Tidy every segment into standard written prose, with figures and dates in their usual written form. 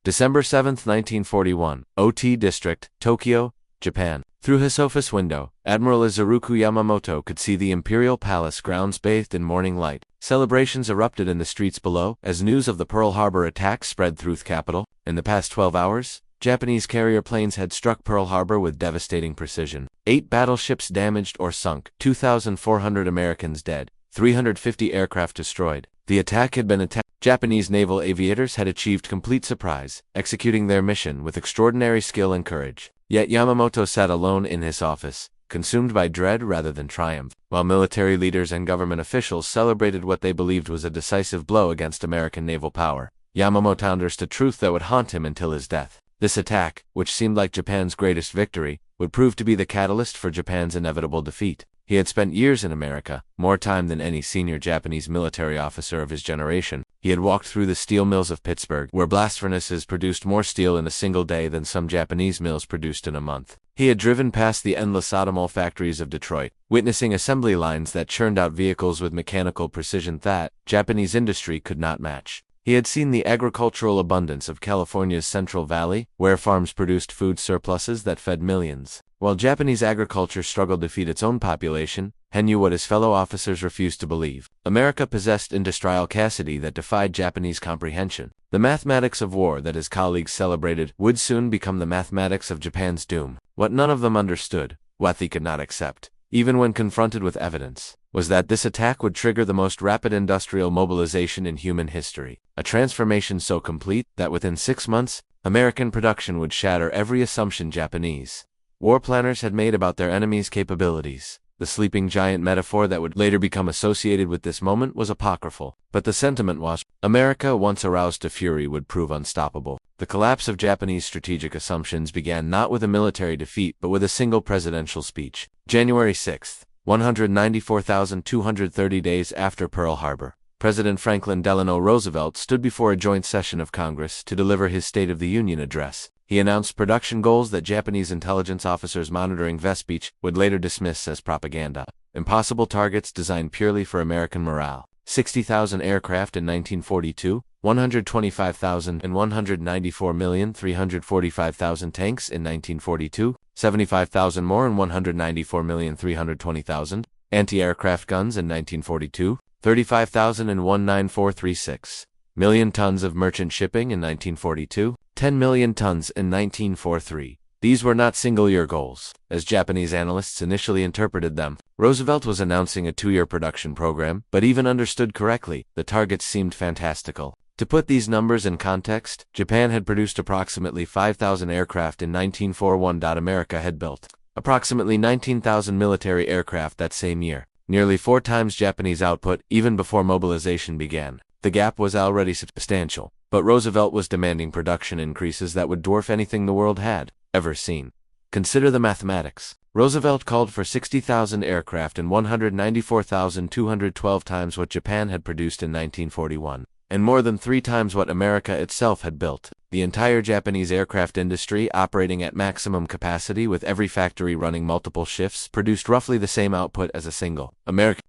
December 7, 1941, OT District, Tokyo, Japan. Through his office window, Admiral Yamamoto could see the Imperial Palace grounds bathed in morning light. Celebrations erupted in the streets below as news of the Pearl Harbor attack spread through the capital. In the past 12 hours, Japanese carrier planes had struck Pearl Harbor with devastating precision. 8 battleships damaged or sunk, 2,400 Americans dead, 350 aircraft destroyed. The attack had been Japanese naval aviators had achieved complete surprise, executing their mission with extraordinary skill and courage. Yet Yamamoto sat alone in his office, consumed by dread rather than triumph, while military leaders and government officials celebrated what they believed was a decisive blow against American naval power. Yamamoto understood truth that would haunt him until his death. This attack, which seemed like Japan's greatest victory, would prove to be the catalyst for Japan's inevitable defeat. He had spent years in America, more time than any senior Japanese military officer of his generation. He had walked through the steel mills of Pittsburgh, where blast furnaces produced more steel in a single day than some Japanese mills produced in a month. He had driven past the endless automobile factories of Detroit, witnessing assembly lines that churned out vehicles with mechanical precision that Japanese industry could not match. He had seen the agricultural abundance of California's Central Valley, where farms produced food surpluses that fed millions. While Japanese agriculture struggled to feed its own population, he knew what his fellow officers refused to believe. America possessed industrial capacity that defied Japanese comprehension. The mathematics of war that his colleagues celebrated would soon become the mathematics of Japan's doom. What none of them understood, what they could not accept, even when confronted with evidence, was that this attack would trigger the most rapid industrial mobilization in human history, a transformation so complete that within 6 months, American production would shatter every assumption Japanese war planners had made about their enemy's capabilities. The sleeping giant metaphor that would later become associated with this moment was apocryphal, but the sentiment was, America, once aroused to fury, would prove unstoppable. The collapse of Japanese strategic assumptions began not with a military defeat but with a single presidential speech. January 6, 194,230 days after Pearl Harbor, President Franklin Delano Roosevelt stood before a joint session of Congress to deliver his State of the Union address. He announced production goals that Japanese intelligence officers monitoring Vest Beach would later dismiss as propaganda. Impossible targets designed purely for American morale. 60,000 aircraft in 1942, 125,000 and 194,345,000 tanks in 1942, 75,000 more and 194,320,000 anti-aircraft guns in 1942, 35,000 and 19436 million tons of merchant shipping in 1942, 10 million tons in 1943. These were not single-year goals, as Japanese analysts initially interpreted them. Roosevelt was announcing a 2-year production program, but even understood correctly, the targets seemed fantastical. To put these numbers in context, Japan had produced approximately 5,000 aircraft in 1941. America had built approximately 19,000 military aircraft that same year, nearly 4 times Japanese output even before mobilization began. The gap was already substantial, but Roosevelt was demanding production increases that would dwarf anything the world had ever seen. Consider the mathematics. Roosevelt called for 60,000 aircraft and 194,212 times what Japan had produced in 1941, and more than 3 times what America itself had built. The entire Japanese aircraft industry, operating at maximum capacity with every factory running multiple shifts, produced roughly the same output as a single.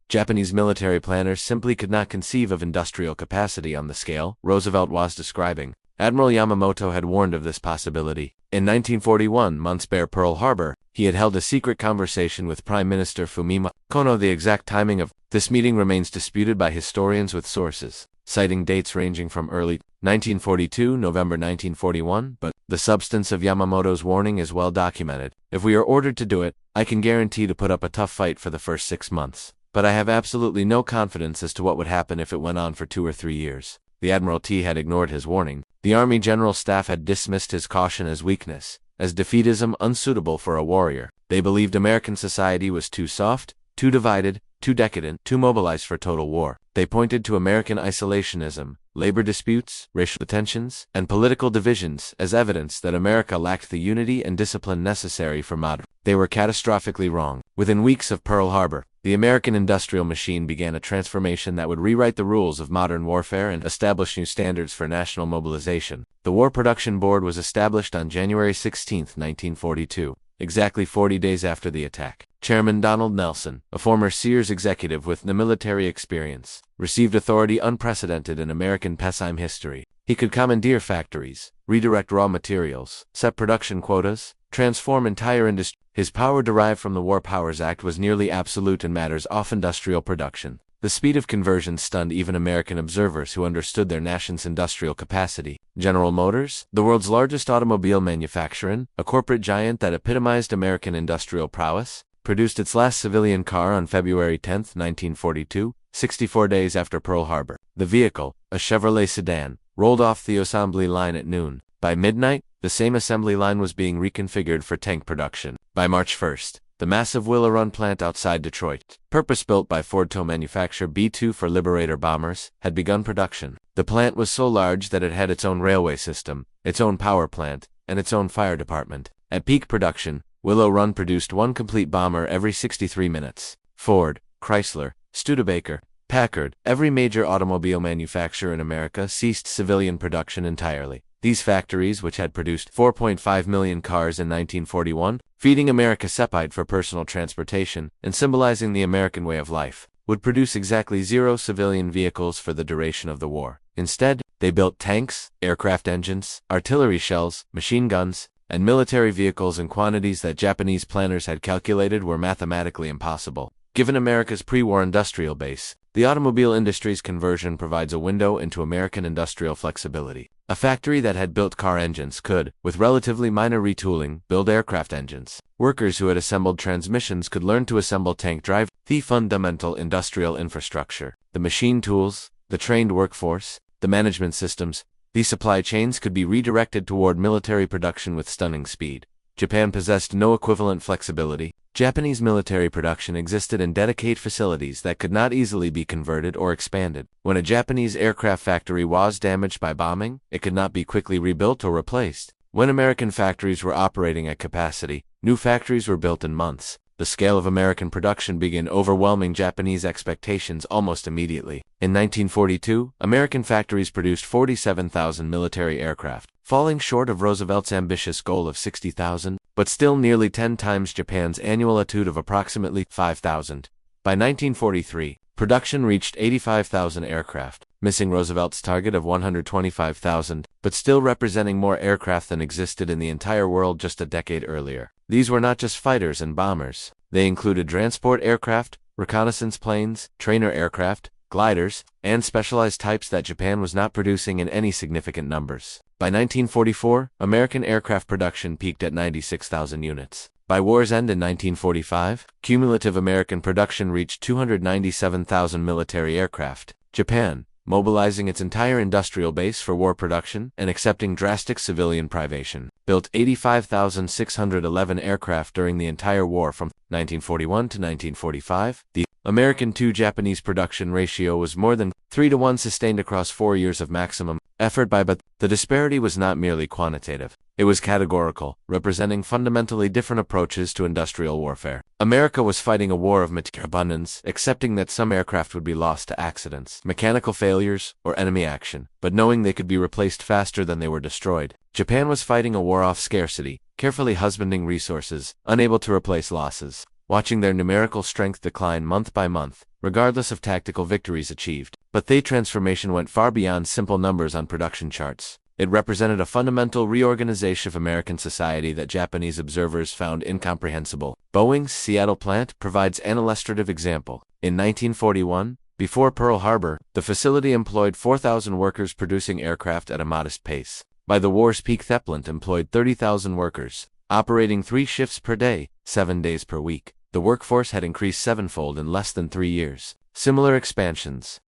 Japanese military planners simply could not conceive of industrial capacity on the scale Roosevelt was describing. Admiral Yamamoto had warned of this possibility. In 1941, months before Pearl Harbor, he had held a secret conversation with Prime Minister Fumio Kono. The exact timing of this meeting remains disputed by historians with sources citing dates ranging from early 1942, November 1941, but the substance of Yamamoto's warning is well documented. If we are ordered to do it, I can guarantee to put up a tough fight for the first 6 months. But I have absolutely no confidence as to what would happen if it went on for 2 or 3 years. The Admiralty had ignored his warning. The Army General Staff had dismissed his caution as weakness, as defeatism unsuitable for a warrior. They believed American society was too soft, too divided, too decadent, too mobilized for total war. They pointed to American isolationism, labor disputes, racial tensions, and political divisions as evidence that America lacked the unity and discipline necessary for modern. They were catastrophically wrong. Within weeks of Pearl Harbor, the American industrial machine began a transformation that would rewrite the rules of modern warfare and establish new standards for national mobilization. The War Production Board was established on January 16, 1942, exactly 40 days after the attack. Chairman Donald Nelson, a former Sears executive with military experience, received authority unprecedented in American peacetime history. He could commandeer factories, redirect raw materials, set production quotas, transform entire industries. His power derived from the War Powers Act was nearly absolute in matters of industrial production. The speed of conversion stunned even American observers who understood their nation's industrial capacity. General Motors, the world's largest automobile manufacturer, a corporate giant that epitomized American industrial prowess, produced its last civilian car on February 10, 1942, 64 days after Pearl Harbor. The vehicle, a Chevrolet sedan, rolled off the assembly line at noon. By midnight, the same assembly line was being reconfigured for tank production. By March 1st, the massive Willow Run plant outside Detroit, purpose-built by Ford tow manufacturer B-2 for Liberator bombers, had begun production. The plant was so large that it had its own railway system, its own power plant, and its own fire department. At peak production, Willow Run produced one complete bomber every 63 minutes. Ford, Chrysler, Studebaker, Packard, every major automobile manufacturer in America ceased civilian production entirely. These factories, which had produced 4.5 million cars in 1941, feeding America sepide for personal transportation and symbolizing the American way of life, would produce exactly 0 civilian vehicles for the duration of the war. Instead, they built tanks, aircraft engines, artillery shells, machine guns, and military vehicles in quantities that Japanese planners had calculated were mathematically impossible. Given America's pre-war industrial base, the automobile industry's conversion provides a window into American industrial flexibility. A factory that had built car engines could, with relatively minor retooling, build aircraft engines. Workers who had assembled transmissions could learn to assemble tank drive. The fundamental industrial infrastructure, the machine tools, the trained workforce, the management systems, these supply chains could be redirected toward military production with stunning speed. Japan possessed no equivalent flexibility. Japanese military production existed in dedicated facilities that could not easily be converted or expanded. When a Japanese aircraft factory was damaged by bombing, it could not be quickly rebuilt or replaced. When American factories were operating at capacity, new factories were built in months. The scale of American production began overwhelming Japanese expectations almost immediately. In 1942, American factories produced 47,000 military aircraft, falling short of Roosevelt's ambitious goal of 60,000, but still nearly 10 times Japan's annual attitude of approximately 5,000. By 1943, production reached 85,000 aircraft, missing Roosevelt's target of 125,000, but still representing more aircraft than existed in the entire world just a decade earlier. These were not just fighters and bombers. They included transport aircraft, reconnaissance planes, trainer aircraft, gliders, and specialized types that Japan was not producing in any significant numbers. By 1944, American aircraft production peaked at 96,000 units. By war's end in 1945, cumulative American production reached 297,000 military aircraft. Japan, mobilizing its entire industrial base for war production and accepting drastic civilian privation, built 85,611 aircraft during the entire war from 1941 to 1945. The American to Japanese production ratio was more than 3-to-1 sustained across 4 years of maximum effort but the disparity was not merely quantitative. It was categorical, representing fundamentally different approaches to industrial warfare. America was fighting a war of material abundance, accepting that some aircraft would be lost to accidents, mechanical failures, or enemy action, but knowing they could be replaced faster than they were destroyed. Japan was fighting a war off scarcity, carefully husbanding resources, unable to replace losses, watching their numerical strength decline month by month, regardless of tactical victories achieved. But the transformation went far beyond simple numbers on production charts. It represented a fundamental reorganization of American society that Japanese observers found incomprehensible. Boeing's Seattle plant provides an illustrative example. In 1941, before Pearl Harbor, the facility employed 4,000 workers producing aircraft at a modest pace. By the war's peak, the plant employed 30,000 workers, operating 3 shifts per day, 7 days per week. The workforce had increased 7-fold in less than 3 years. Similar expansions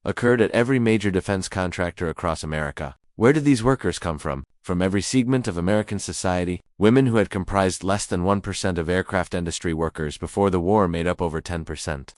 occurred at every major defense contractor across America. Where did these workers come from? From every segment of American society. Women who had comprised less than 1% of aircraft industry workers before the war made up over 10%.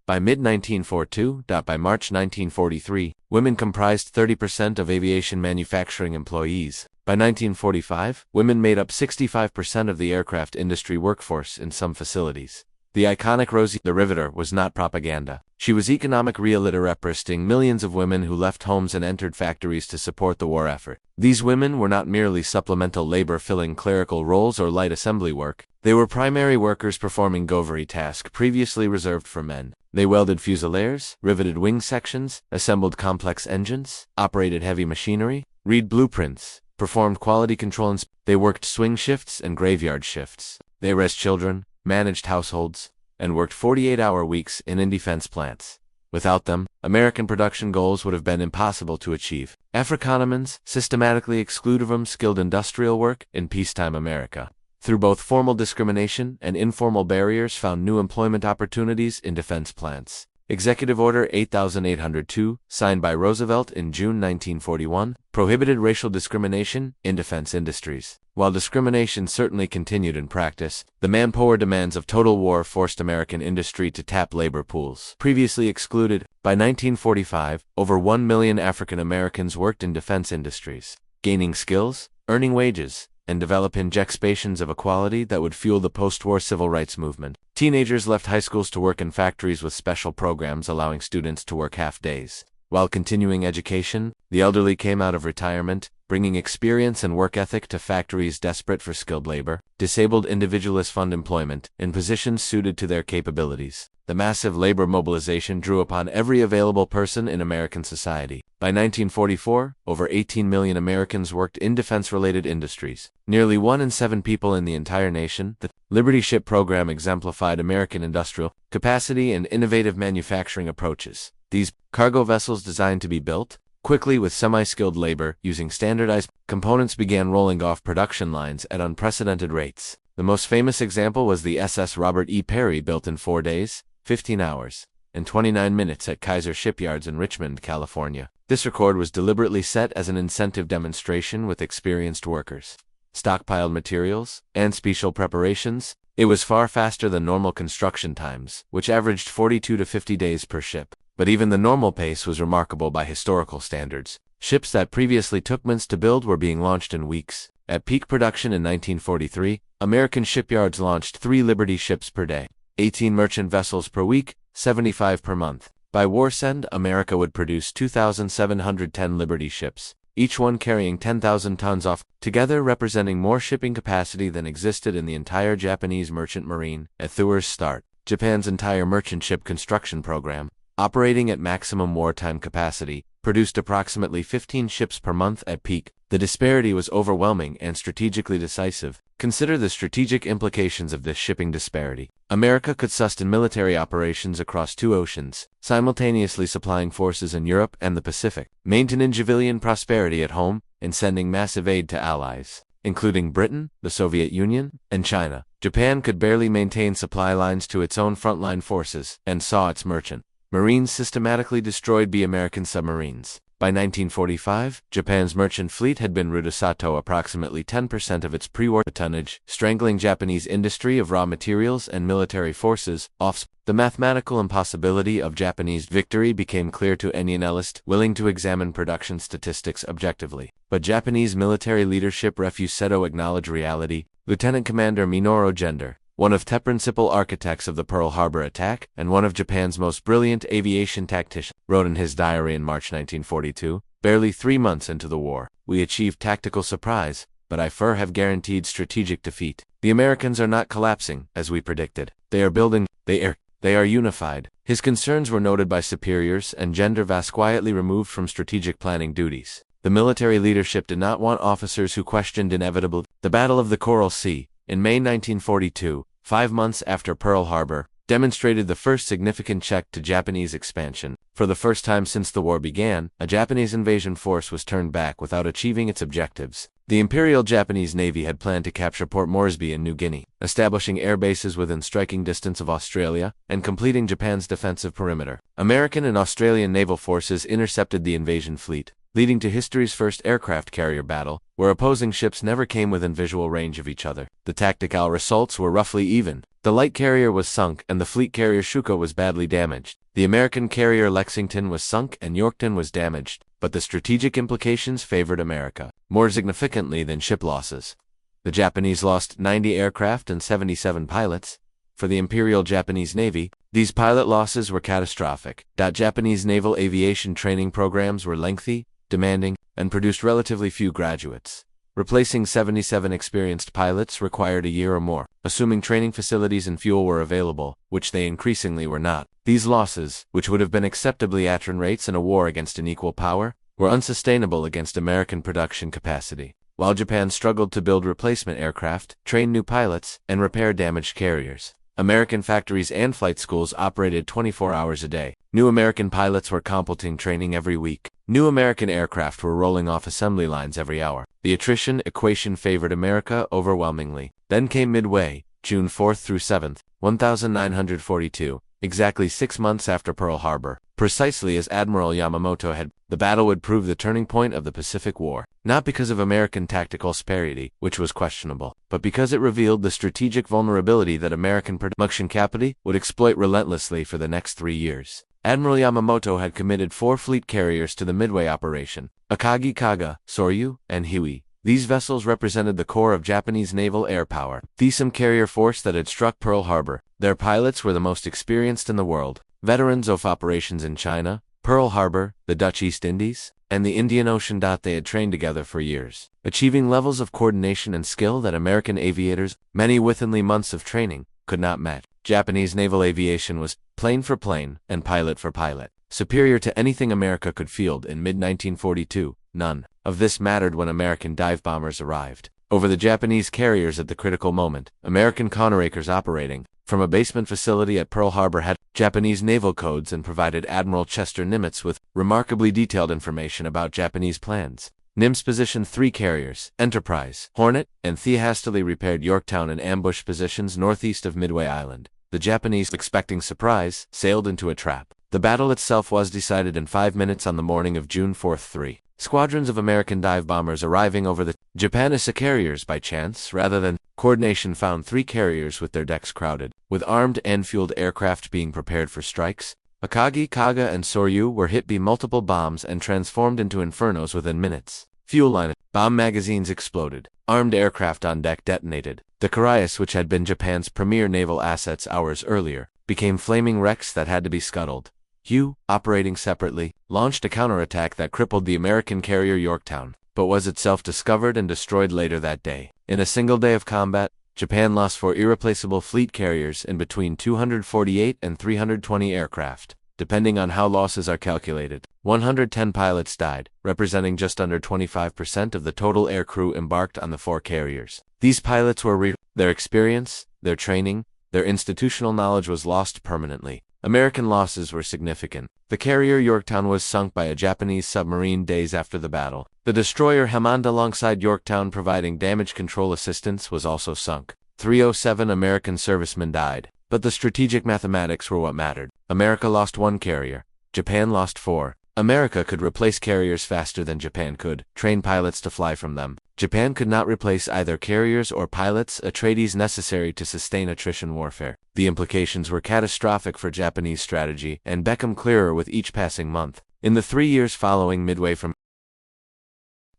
By mid-1942, by March 1943, women comprised 30% of aviation manufacturing employees. By 1945, women made up 65% of the aircraft industry workforce in some facilities. The iconic Rosie the Riveter was not propaganda. She was economic reality representing millions of women who left homes and entered factories to support the war effort. These women were not merely supplemental labor filling clerical roles or light assembly work. They were primary workers performing government tasks previously reserved for men. They welded fusiliers, riveted wing sections, assembled complex engines, operated heavy machinery, read blueprints, performed quality control they worked swing shifts and graveyard shifts. They raised children, managed households, and worked 48-hour weeks in defense plants. Without them, American production goals would have been impossible to achieve. Afrikaners systematically excluded from skilled industrial work in peacetime America. Through both formal discrimination and informal barriers found new employment opportunities in defense plants. Executive Order 8802, signed by Roosevelt in June 1941, prohibited racial discrimination in defense industries. While discrimination certainly continued in practice, the manpower demands of total war forced American industry to tap labor pools previously excluded. By 1945, over 1 million African Americans worked in defense industries, gaining skills, earning wages, and developing expectations of equality that would fuel the post-war civil rights movement. Teenagers left high schools to work in factories with special programs allowing students to work half days. While continuing education, the elderly came out of retirement, bringing experience and work ethic to factories desperate for skilled labor. Disabled individuals found employment in positions suited to their capabilities. The massive labor mobilization drew upon every available person in American society. By 1944, over 18 million Americans worked in defense-related industries. Nearly 1 in 7 people in the entire nation. The Liberty Ship program exemplified American industrial capacity and innovative manufacturing approaches. These cargo vessels designed to be built quickly with semi-skilled labor using standardized components began rolling off production lines at unprecedented rates. The most famous example was the SS Robert E. Perry, built in 4 days, 15 hours, and 29 minutes at Kaiser Shipyards in Richmond, California. This record was deliberately set as an incentive demonstration with experienced workers, stockpiled materials, and special preparations. It was far faster than normal construction times, which averaged 42 to 50 days per ship. But even the normal pace was remarkable by historical standards. Ships that previously took months to build were being launched in weeks. At peak production in 1943, American shipyards launched 3 Liberty ships per day, 18 merchant vessels per week, 75 per month. By war's end, America would produce 2,710 Liberty ships, each one carrying 10,000 tons off, together representing more shipping capacity than existed in the entire Japanese merchant marine. At Thor's start, Japan's entire merchant ship construction program, operating at maximum wartime capacity, produced approximately 15 ships per month at peak. The disparity was overwhelming and strategically decisive. Consider the strategic implications of this shipping disparity. America could sustain military operations across 2 oceans, simultaneously supplying forces in Europe and the Pacific, maintaining civilian prosperity at home, and sending massive aid to allies, including Britain, the Soviet Union, and China. Japan could barely maintain supply lines to its own frontline forces, and saw its merchant Marines systematically destroyed by American submarines. By 1945, Japan's merchant fleet had been reduced to approximately 10% of its pre-war tonnage, strangling Japanese industry of raw materials and military forces. The mathematical impossibility of Japanese victory became clear to any analyst willing to examine production statistics objectively. But Japanese military leadership refused to acknowledge reality. Lieutenant Commander Minoru Gender, one of the principal architects of the Pearl Harbor attack and one of Japan's most brilliant aviation tacticians, wrote in his diary in March 1942, barely 3 months into the war, "We achieved tactical surprise, but I have guaranteed strategic defeat. The Americans are not collapsing, as we predicted. They are building, they are unified." His concerns were noted by superiors, and Gender was quietly removed from strategic planning duties. The military leadership did not want officers who questioned inevitable. The Battle of the Coral Sea, in May 1942, 5 months after Pearl Harbor, demonstrated the first significant check to Japanese expansion. For the first time since the war began, a Japanese invasion force was turned back without achieving its objectives. The Imperial Japanese Navy had planned to capture Port Moresby in New Guinea, establishing air bases within striking distance of Australia, and completing Japan's defensive perimeter. American and Australian naval forces intercepted the invasion fleet, leading to history's first aircraft carrier battle, where opposing ships never came within visual range of each other. The tactical results were roughly even. The light carrier was sunk and the fleet carrier Shuko was badly damaged. The American carrier Lexington was sunk and Yorktown was damaged, but the strategic implications favored America more significantly than ship losses. The Japanese lost 90 aircraft and 77 pilots. For the Imperial Japanese Navy, these pilot losses were catastrophic. Japanese naval aviation training programs were lengthy, demanding, and produced relatively few graduates. Replacing 77 experienced pilots required a year or more, assuming training facilities and fuel were available, which they increasingly were not. These losses, which would have been acceptably at rates in a war against an equal power, were unsustainable against American production capacity. While Japan struggled to build replacement aircraft, train new pilots, and repair damaged carriers, American factories and flight schools operated 24 hours a day. New American pilots were completing training every week. New American aircraft were rolling off assembly lines every hour. The attrition equation favored America overwhelmingly. Then came Midway, June 4th through 7th, 1942, exactly 6 months after Pearl Harbor. Precisely as Admiral Yamamoto had, the battle would prove the turning point of the Pacific War, not because of American tactical superiority, which was questionable, but because it revealed the strategic vulnerability that American production capacity would exploit relentlessly for the next 3 years. Admiral Yamamoto had committed 4 fleet carriers to the Midway operation: Akagi Kaga, Soryu, and Hiwi. These vessels represented the core of Japanese naval air power, the same carrier force that had struck Pearl Harbor. Their pilots were the most experienced in the world, veterans of operations in China, Pearl Harbor, the Dutch East Indies, and the Indian Ocean. They had trained together for years, achieving levels of coordination and skill that American aviators, many with only months of training, could not match. Japanese naval aviation was, plane for plane, and pilot for pilot, superior to anything America could field in mid-1942. None of this mattered when American dive bombers arrived over the Japanese carriers at the critical moment. American counterakers operating from a basement facility at Pearl Harbor had Japanese naval codes and provided Admiral Chester Nimitz with remarkably detailed information about Japanese plans. Nimitz positioned 3 carriers, Enterprise, Hornet, and Thea, hastily repaired Yorktown in ambush positions northeast of Midway Island. The Japanese, expecting surprise, sailed into a trap. The battle itself was decided in 5 minutes on the morning of June 4th. 3 squadrons of American dive bombers arriving over the Japanese carriers by chance rather than coordination found 3 carriers with their decks crowded, with armed and fueled aircraft being prepared for strikes. Akagi, Kaga, and Soryu were hit by multiple bombs and transformed into infernos within minutes. Fuel line, bomb magazines exploded. Armed aircraft on deck detonated. The Karius, which had been Japan's premier naval assets hours earlier, became flaming wrecks that had to be scuttled. Hugh, operating separately, launched a counterattack that crippled the American carrier Yorktown, but was itself discovered and destroyed later that day. In a single day of combat, Japan lost 4 irreplaceable fleet carriers and between 248 and 320 aircraft, depending on how losses are calculated. 110 pilots died, representing just under 25% of the total air crew embarked on the 4 carriers. These pilots were their experience, their training, their institutional knowledge was lost permanently. American losses were significant. The carrier Yorktown was sunk by a Japanese submarine days after the battle. The destroyer Hammond, alongside Yorktown providing damage control assistance, was also sunk. 307 American servicemen died, but the strategic mathematics were what mattered. America lost 1 carrier. Japan lost 4. America could replace carriers faster than Japan could train pilots to fly from them. Japan could not replace either carriers or pilots, a trades necessary to sustain attrition warfare. The implications were catastrophic for Japanese strategy and became clearer with each passing month. In the 3 years following Midway, from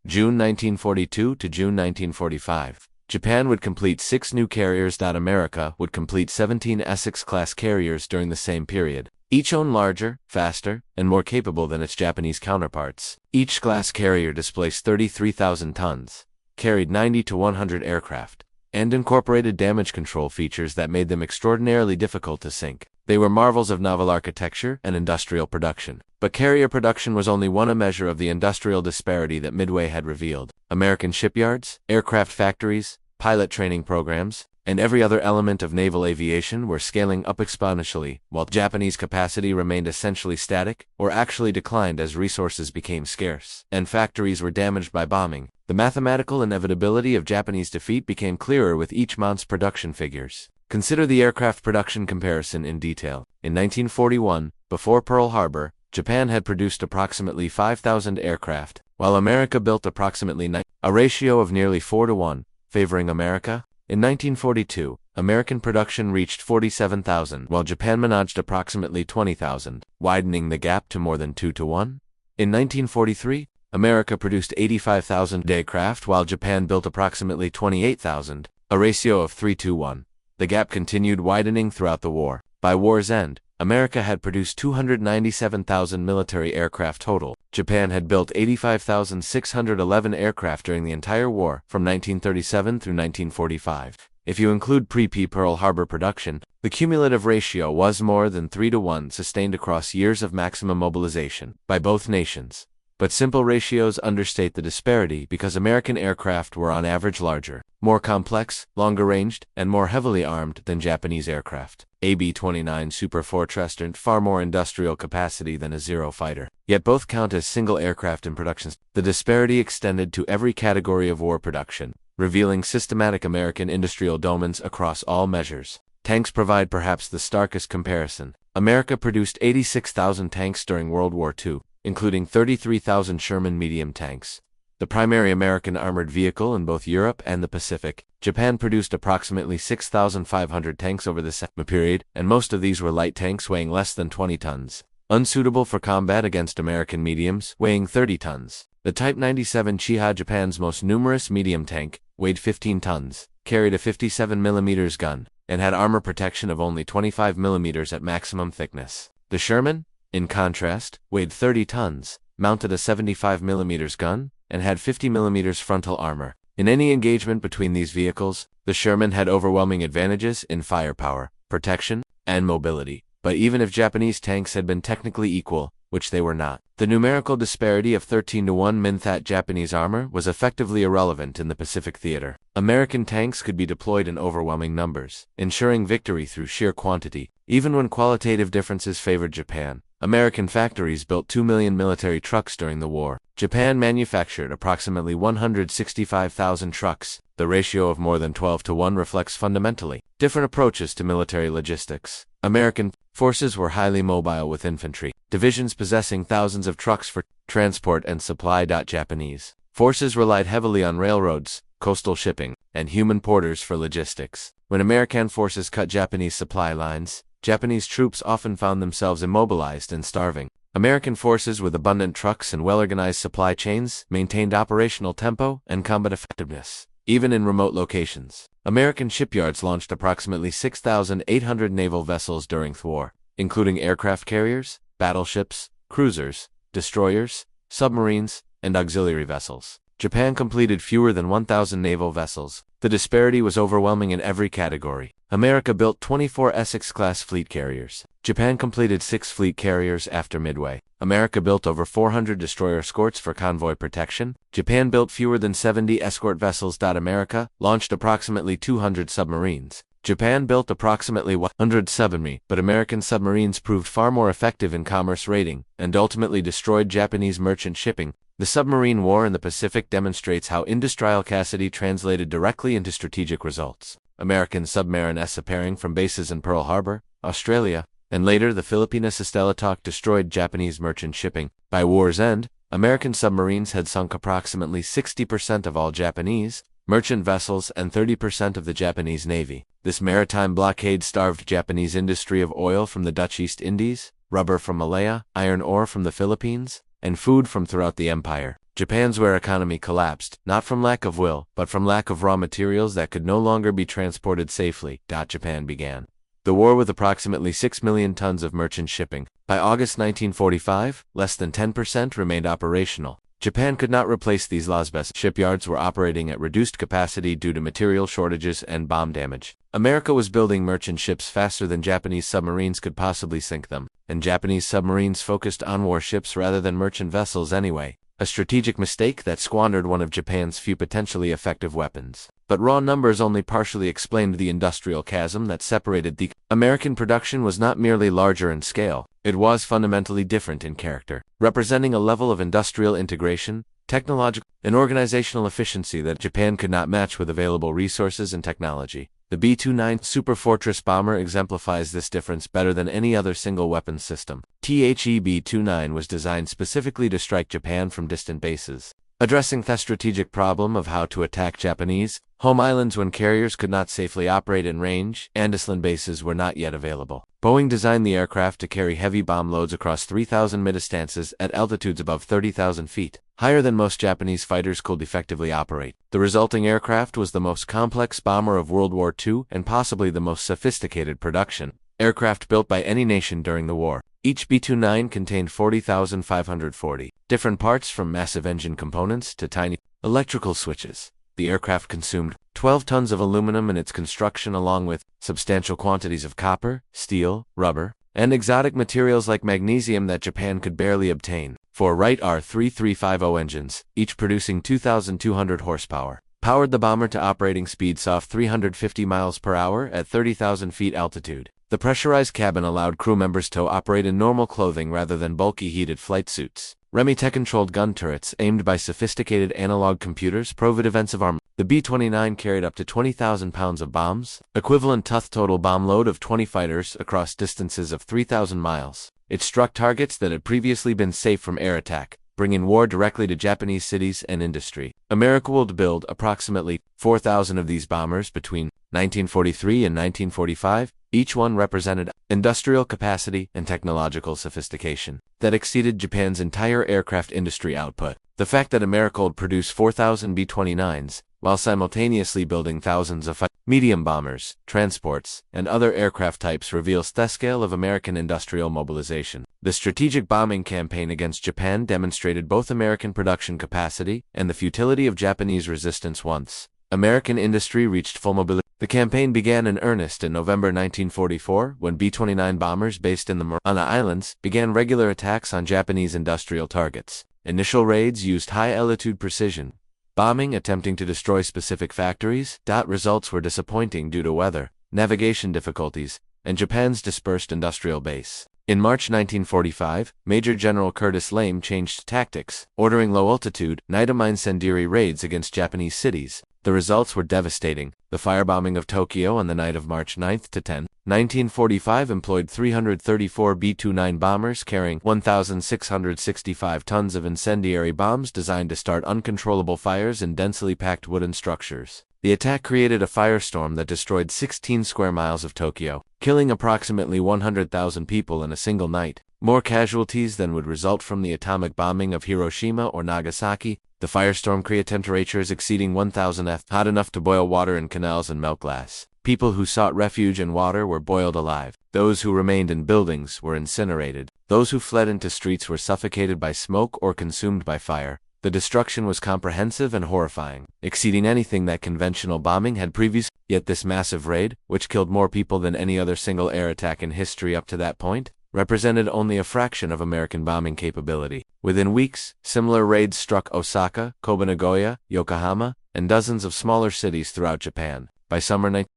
June 1942 to June 1945, Japan would complete 6 new carriers. America would complete 17 Essex-class carriers during the same period, each owned larger, faster, and more capable than its Japanese counterparts. Each class carrier displaced 33,000 tons, carried 90 to 100 aircraft, and incorporated damage control features that made them extraordinarily difficult to sink. They were marvels of naval architecture and industrial production. But carrier production was only one measure of the industrial disparity that Midway had revealed. American shipyards, aircraft factories, pilot training programs, and every other element of naval aviation were scaling up exponentially, while Japanese capacity remained essentially static, or actually declined as resources became scarce, and factories were damaged by bombing. The mathematical inevitability of Japanese defeat became clearer with each month's production figures. Consider the aircraft production comparison in detail. In 1941, before Pearl Harbor, Japan had produced approximately 5,000 aircraft, while America built approximately 9, a ratio of nearly 4 to 1, favoring America. In 1942, American production reached 47,000, while Japan managed approximately 20,000, widening the gap to more than 2 to 1. In 1943, America produced 85,000 aircraft, while Japan built approximately 28,000, a ratio of 3 to 1. The gap continued widening throughout the war. By war's end, America had produced 297,000 military aircraft total. Japan had built 85,611 aircraft during the entire war, from 1937 through 1945. If you include pre-Pearl Harbor production, the cumulative ratio was more than 3-to-1 sustained across years of maximum mobilization by both nations. But simple ratios understate the disparity because American aircraft were on average larger, more complex, longer-ranged, and more heavily armed than Japanese aircraft. A B-29 Superfortress earned far more industrial capacity than a Zero fighter. Yet both count as single aircraft in production. The disparity extended to every category of war production, revealing systematic American industrial dominance across all measures. Tanks provide perhaps the starkest comparison. America produced 86,000 tanks during World War II, including 33,000 Sherman medium tanks, the primary American armored vehicle in both Europe and the Pacific. Japan produced approximately 6,500 tanks over the same period, and most of these were light tanks weighing less than 20 tons, unsuitable for combat against American mediums weighing 30 tons. The Type 97 Chiha, Japan's most numerous medium tank, weighed 15 tons, carried a 57mm gun, and had armor protection of only 25mm at maximum thickness. The Sherman, in contrast, weighed 30 tons, mounted a 75mm gun, and had 50mm frontal armor. In any engagement between these vehicles, the Sherman had overwhelming advantages in firepower, protection, and mobility. But even if Japanese tanks had been technically equal, which they were not, the numerical disparity of 13-to-1 meant that Japanese armor was effectively irrelevant in the Pacific theater. American tanks could be deployed in overwhelming numbers, ensuring victory through sheer quantity. Even when qualitative differences favored Japan, American factories built 2 million military trucks during the war. Japan manufactured approximately 165,000 trucks. The ratio of more than 12-to-1 reflects fundamentally different approaches to military logistics. American forces were highly mobile with infantry divisions possessing thousands of trucks for transport and supply. Japanese forces relied heavily on railroads, coastal shipping, and human porters for logistics. When American forces cut Japanese supply lines, Japanese troops often found themselves immobilized and starving. American forces with abundant trucks and well-organized supply chains maintained operational tempo and combat effectiveness, even in remote locations. American shipyards launched approximately 6,800 naval vessels during the war, including aircraft carriers, battleships, cruisers, destroyers, submarines, and auxiliary vessels. Japan completed fewer than 1,000 naval vessels. The disparity was overwhelming in every category. America built 24 Essex-class fleet carriers. Japan completed 6 fleet carriers after Midway. America built over 400 destroyer escorts for convoy protection. Japan built fewer than 70 escort vessels. America launched approximately 200 submarines. Japan built approximately 100 submarines, but American submarines proved far more effective in commerce raiding and ultimately destroyed Japanese merchant shipping. The submarine war in the Pacific demonstrates how industrial capacity translated directly into strategic results. American submarines appearing from bases in Pearl Harbor, Australia, and later the Philippine Sea destroyed Japanese merchant shipping. By war's end, American submarines had sunk approximately 60% of all Japanese merchant vessels and 30% of the Japanese Navy. This maritime blockade starved Japanese industry of oil from the Dutch East Indies, rubber from Malaya, iron ore from the Philippines, and food from throughout the empire. Japan's war economy collapsed, not from lack of will, but from lack of raw materials that could no longer be transported safely. Japan began the war with approximately 6 million tons of merchant shipping. By August 1945, less than 10% remained operational. Japan could not replace these loss. Shipyards were operating at reduced capacity due to material shortages and bomb damage. America was building merchant ships faster than Japanese submarines could possibly sink them, and Japanese submarines focused on warships rather than merchant vessels anyway. A strategic mistake that squandered one of Japan's few potentially effective weapons. But raw numbers only partially explained the industrial chasm that separated the American production was not merely larger in scale, it was fundamentally different in character, representing a level of industrial integration, technological, and organizational efficiency that Japan could not match with available resources and technology. The B-29 Superfortress bomber exemplifies this difference better than any other single-weapon system. The B-29 was designed specifically to strike Japan from distant bases, addressing the strategic problem of how to attack Japanese home islands when carriers could not safely operate in range and island bases were not yet available. Boeing designed the aircraft to carry heavy bomb loads across 3,000 mid-distances at altitudes above 30,000 feet, higher than most Japanese fighters could effectively operate. The resulting aircraft was the most complex bomber of World War II and possibly the most sophisticated production aircraft built by any nation during the war. Each B-29 contained 40,540 different parts, from massive engine components to tiny electrical switches. The aircraft consumed 12 tons of aluminum in its construction, along with substantial quantities of copper, steel, rubber, and exotic materials like magnesium that Japan could barely obtain. 4 Wright R-3350 engines, each producing 2,200 horsepower, powered the bomber to operating speeds of 350 miles per hour at 30,000 feet altitude. The pressurized cabin allowed crew members to operate in normal clothing rather than bulky heated flight suits. Remtech-controlled gun turrets aimed by sophisticated analog computers proved offensive armor. The B-29 carried up to 20,000 pounds of bombs, equivalent to total bomb load of 20 fighters across distances of 3,000 miles. It struck targets that had previously been safe from air attack, bringing war directly to Japanese cities and industry. America would build approximately 4,000 of these bombers between 1943 and 1945. Each one represented industrial capacity and technological sophistication that exceeded Japan's entire aircraft industry output. The fact that America would produce 4,000 B-29s, while simultaneously building thousands of medium bombers, transports, and other aircraft types, reveals the scale of American industrial mobilization. The strategic bombing campaign against Japan demonstrated both American production capacity and the futility of Japanese resistance once American industry reached full mobility. The campaign began in earnest in November 1944 when B-29 bombers based in the Mariana Islands began regular attacks on Japanese industrial targets. Initial raids used high-altitude precision bombing, attempting to destroy specific factories. Results were disappointing due to weather, navigation difficulties, and Japan's dispersed industrial base. In March 1945, Major General Curtis Lame changed tactics, ordering low-altitude, nighttime incendiary raids against Japanese cities. The results were devastating. The firebombing of Tokyo on the night of March 9 to 10, 1945 employed 334 B-29 bombers carrying 1,665 tons of incendiary bombs designed to start uncontrollable fires in densely packed wooden structures. The attack created a firestorm that destroyed 16 square miles of Tokyo, killing approximately 100,000 people in a single night. More casualties than would result from the atomic bombing of Hiroshima or Nagasaki. The firestorm created temperatures exceeding 1,000 F, hot enough to boil water in canals and melt glass. People who sought refuge in water were boiled alive. Those who remained in buildings were incinerated. Those who fled into streets were suffocated by smoke or consumed by fire. The destruction was comprehensive and horrifying, exceeding anything that conventional bombing had previously. Yet this massive raid, which killed more people than any other single air attack in history up to that point, represented only a fraction of American bombing capability. Within weeks, similar raids struck Osaka, Kobe, Nagoya, Yokohama, and dozens of smaller cities throughout Japan. By summer 19,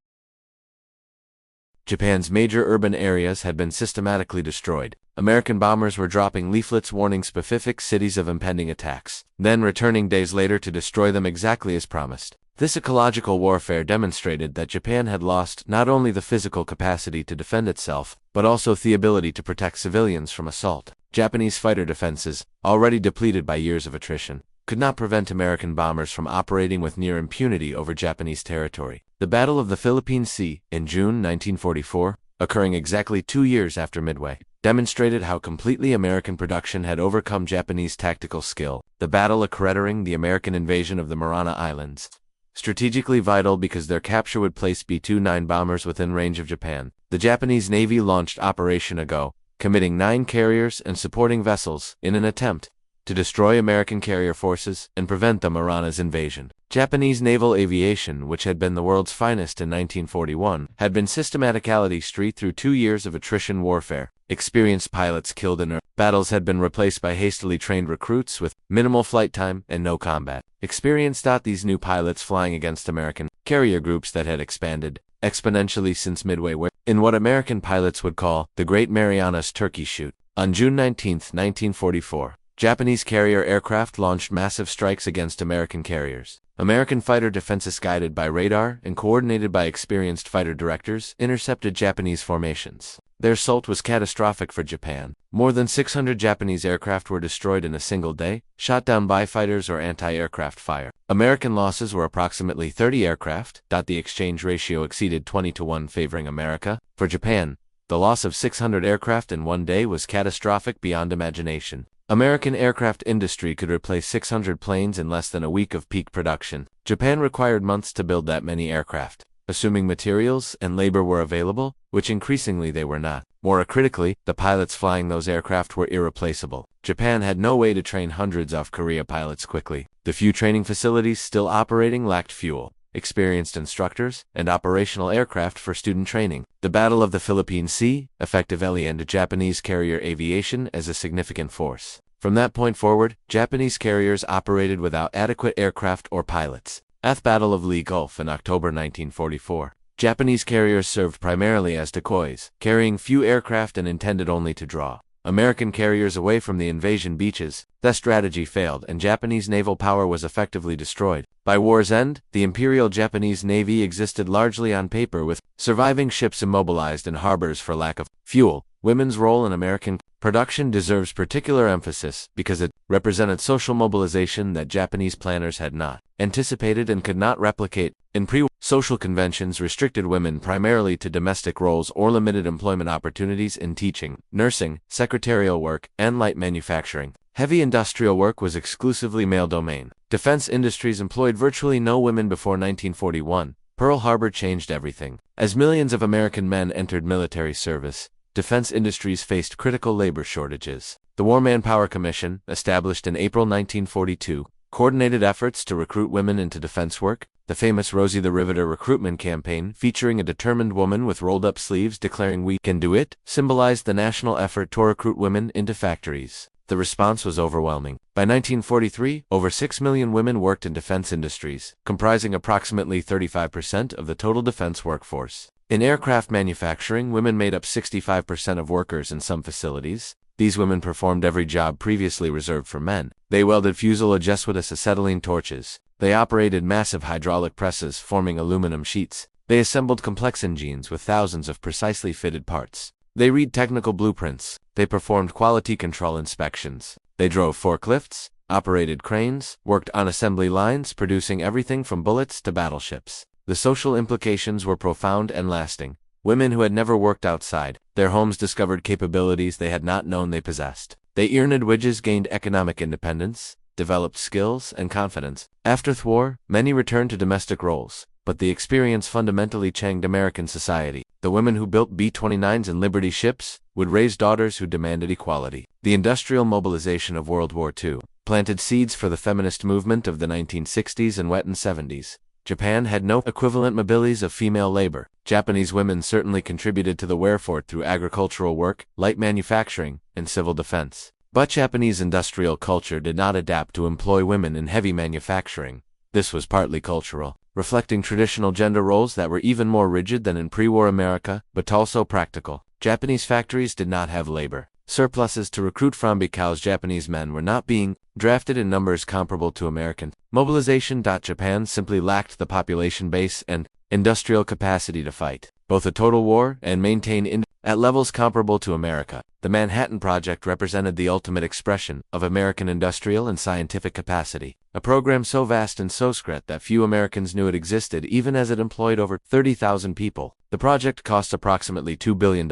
Japan's major urban areas had been systematically destroyed. American bombers were dropping leaflets warning specific cities of impending attacks, then returning days later to destroy them exactly as promised. This ecological warfare demonstrated that Japan had lost not only the physical capacity to defend itself, but also the ability to protect civilians from assault. Japanese fighter defenses, already depleted by years of attrition, could not prevent American bombers from operating with near impunity over Japanese territory. The Battle of the Philippine Sea, in June 1944, occurring exactly 2 years after Midway, demonstrated how completely American production had overcome Japanese tactical skill. The battle occurring the American invasion of the Mariana Islands, strategically vital because their capture would place B-29 bombers within range of Japan. The Japanese Navy launched Operation Ago, committing 9 carriers and supporting vessels in an attempt to destroy American carrier forces and prevent the Marianas invasion. Japanese naval aviation, which had been the world's finest in 1941, had been systematically streaked through 2 years of attrition warfare. Experienced pilots killed in battles had been replaced by hastily trained recruits with minimal flight time and no combat experience. These new pilots flying against American carrier groups that had expanded exponentially since Midway were in what American pilots would call the Great Marianas Turkey Shoot. On June 19, 1944, Japanese carrier aircraft launched massive strikes against American carriers. American fighter defenses, guided by radar and coordinated by experienced fighter directors, intercepted Japanese formations. Their assault was catastrophic for Japan. More than 600 Japanese aircraft were destroyed in a single day, shot down by fighters or anti-aircraft fire. American losses were approximately 30 aircraft. The exchange ratio exceeded 20 to 1 favoring America. For Japan, the loss of 600 aircraft in one day was catastrophic beyond imagination. American aircraft industry could replace 600 planes in less than a week of peak production. Japan required months to build that many aircraft. assuming materials and labor were available, which increasingly they were not. More critically, the pilots flying those aircraft were irreplaceable. Japan had no way to train hundreds of Korea pilots quickly. The few training facilities still operating lacked fuel, experienced instructors, and operational aircraft for student training. The Battle of the Philippine Sea effectively ended Japanese carrier aviation as a significant force. From that point forward, Japanese carriers operated without adequate aircraft or pilots. At the Battle of Lee Gulf in October 1944, Japanese carriers served primarily as decoys, carrying few aircraft and intended only to draw American carriers away from the invasion beaches. That strategy failed and Japanese naval power was effectively destroyed. By war's end, the Imperial Japanese Navy existed largely on paper, with surviving ships immobilized in harbors for lack of fuel. Women's role in American production deserves particular emphasis because it represented social mobilization that Japanese planners had not anticipated and could not replicate. In pre-social conventions restricted women primarily to domestic roles or limited employment opportunities in teaching, nursing, secretarial work, and light manufacturing. Heavy industrial work was exclusively male domain. Defense industries employed virtually no women before 1941. Pearl Harbor changed everything. As millions of American men entered military service, defense industries faced critical labor shortages. The War Manpower Commission, established in April 1942, coordinated efforts to recruit women into defense work. The famous Rosie the Riveter recruitment campaign, featuring a determined woman with rolled-up sleeves declaring "We can do it," symbolized the national effort to recruit women into factories. The response was overwhelming. By 1943, over 6 million women worked in defense industries, comprising approximately 35% of the total defense workforce. In aircraft manufacturing, women made up 65% of workers in some facilities. These women performed every job previously reserved for men. They welded fuselage with acetylene torches. They operated massive hydraulic presses forming aluminum sheets. They assembled complex engines with thousands of precisely fitted parts. They read technical blueprints. They performed quality control inspections. They drove forklifts, operated cranes, worked on assembly lines producing everything from bullets to battleships. The social implications were profound and lasting. Women who had never worked outside their homes discovered capabilities they had not known they possessed. They earned wages, gained economic independence, developed skills and confidence. After the war, many returned to domestic roles, but the experience fundamentally changed American society. The women who built B-29s and Liberty ships would raise daughters who demanded equality. The industrial mobilization of World War II planted seeds for the feminist movement of the 1960s and wet 70s. Japan had no equivalent mobilities of female labor. Japanese women certainly contributed to the war effort through agricultural work, light manufacturing, and civil defense. But Japanese industrial culture did not adapt to employ women in heavy manufacturing. This was partly cultural, reflecting traditional gender roles that were even more rigid than in pre-war America, but also practical. Japanese factories did not have labor surpluses to recruit from because Japanese men were not being drafted in numbers comparable to American mobilization. Japan simply lacked the population base and industrial capacity to fight both a total war and maintain at levels comparable to America. The Manhattan Project represented the ultimate expression of American industrial and scientific capacity, a program so vast and so secret that few Americans knew it existed even as it employed over 30,000 people. The project cost approximately $2 billion,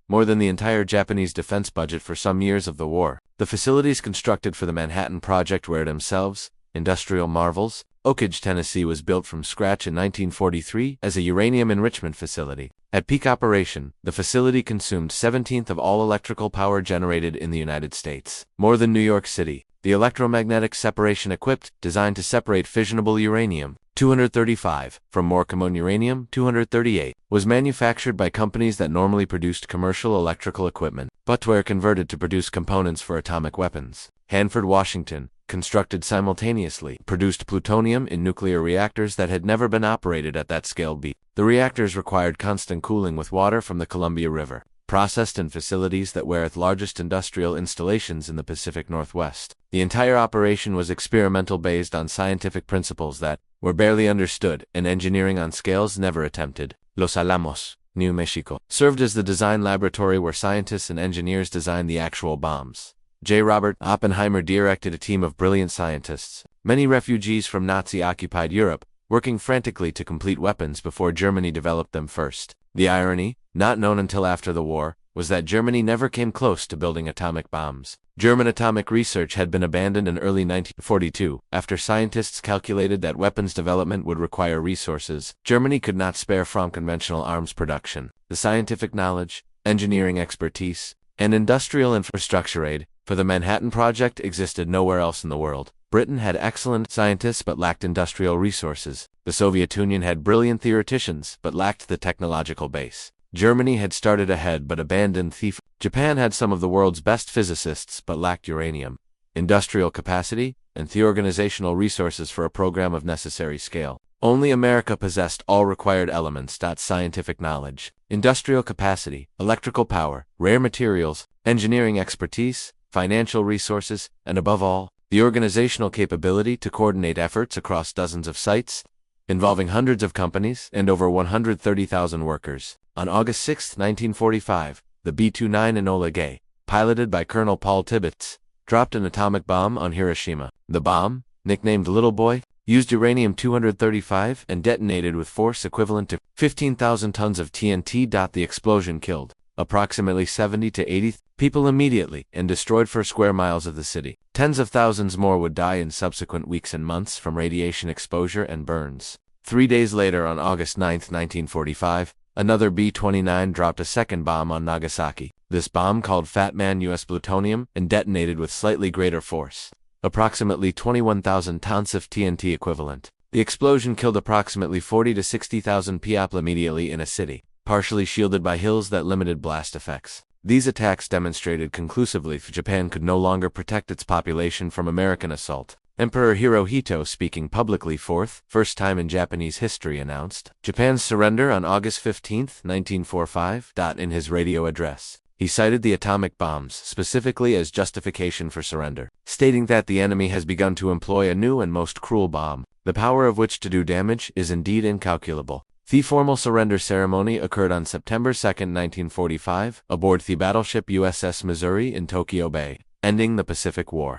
more than the entire Japanese defense budget for some years of the war. The facilities constructed for the Manhattan Project were themselves industrial marvels. Oak Ridge, Tennessee was built from scratch in 1943 as a uranium enrichment facility. At peak operation, the facility consumed 1/17 of all electrical power generated in the United States, more than New York City. The electromagnetic separation equipped, designed to separate fissionable uranium-235 from more common uranium-238, was manufactured by companies that normally produced commercial electrical equipment, but were converted to produce components for atomic weapons. Hanford, Washington, constructed simultaneously, produced plutonium in nuclear reactors that had never been operated at that scale. The reactors required constant cooling with water from the Columbia River, processed in facilities that were the largest industrial installations in the Pacific Northwest. The entire operation was experimental, based on scientific principles that were barely understood and engineering on scales never attempted. Los Alamos, New Mexico, served as the design laboratory where scientists and engineers designed the actual bombs. J. Robert Oppenheimer directed a team of brilliant scientists, many refugees from Nazi-occupied Europe, working frantically to complete weapons before Germany developed them first. The irony, not known until after the war, was that Germany never came close to building atomic bombs. German atomic research had been abandoned in early 1942 after scientists calculated that weapons development would require resources Germany could not spare from conventional arms production. The scientific knowledge, engineering expertise, and industrial infrastructure aid for the Manhattan Project existed nowhere else in the world. Britain had excellent scientists but lacked industrial resources. The Soviet Union had brilliant theoreticians but lacked the technological base. Germany had started ahead but abandoned thief. Japan had some of the world's best physicists but lacked uranium, industrial capacity, and the organizational resources for a program of necessary scale. Only America possessed all required elements. Scientific knowledge, industrial capacity, electrical power, rare materials, engineering expertise, financial resources, and above all, the organizational capability to coordinate efforts across dozens of sites, involving hundreds of companies and over 130,000 workers. On August 6, 1945, the B-29 Enola Gay, piloted by Colonel Paul Tibbets, dropped an atomic bomb on Hiroshima. The bomb, nicknamed Little Boy, used uranium-235 and detonated with force equivalent to 15,000 tons of TNT. The explosion killed approximately 70 to 80 people immediately and destroyed 4 square miles of the city. Tens of thousands more would die in subsequent weeks and months from radiation exposure and burns. 3 days later, on August 9, 1945, another B-29 dropped a second bomb on Nagasaki. This bomb, called Fat Man, used plutonium and detonated with slightly greater force, approximately 21,000 tons of TNT equivalent. The explosion killed approximately 40 to 60,000 people immediately in a city, partially shielded by hills that limited blast effects. These attacks demonstrated conclusively that Japan could no longer protect its population from American assault. Emperor Hirohito, speaking publicly first time in Japanese history, announced Japan's surrender on August 15, 1945. In his radio address, he cited the atomic bombs specifically as justification for surrender, stating that the enemy has begun to employ a new and most cruel bomb, the power of which to do damage is indeed incalculable. The formal surrender ceremony occurred on September 2, 1945, aboard the battleship USS Missouri in Tokyo Bay, ending the Pacific War.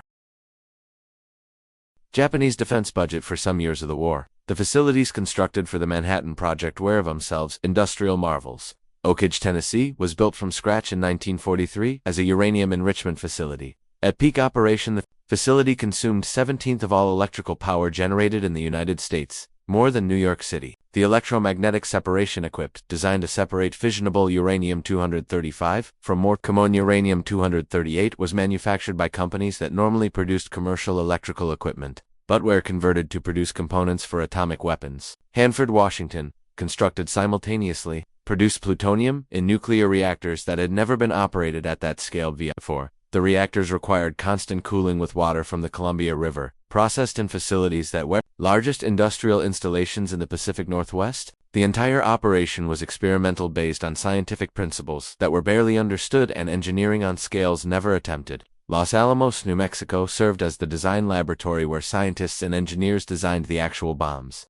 Japanese defense budget for some years of the war. The facilities constructed for the Manhattan Project were of themselves industrial marvels. Oak Ridge, Tennessee, was built from scratch in 1943 as a uranium enrichment facility. At peak operation, the facility consumed 1/17 of all electrical power generated in the United States, more than New York City. The electromagnetic separation equipped, designed to separate fissionable uranium-235 from more common uranium-238, was manufactured by companies that normally produced commercial electrical equipment, but were converted to produce components for atomic weapons. Hanford, Washington, constructed simultaneously, produced plutonium in nuclear reactors that had never been operated at that scale before. The reactors required constant cooling with water from the Columbia River, processed in facilities that were largest industrial installations in the Pacific Northwest. The entire operation was experimental, based on scientific principles that were barely understood and engineering on scales never attempted. Los Alamos, New Mexico served as the design laboratory where scientists and engineers designed the actual bombs.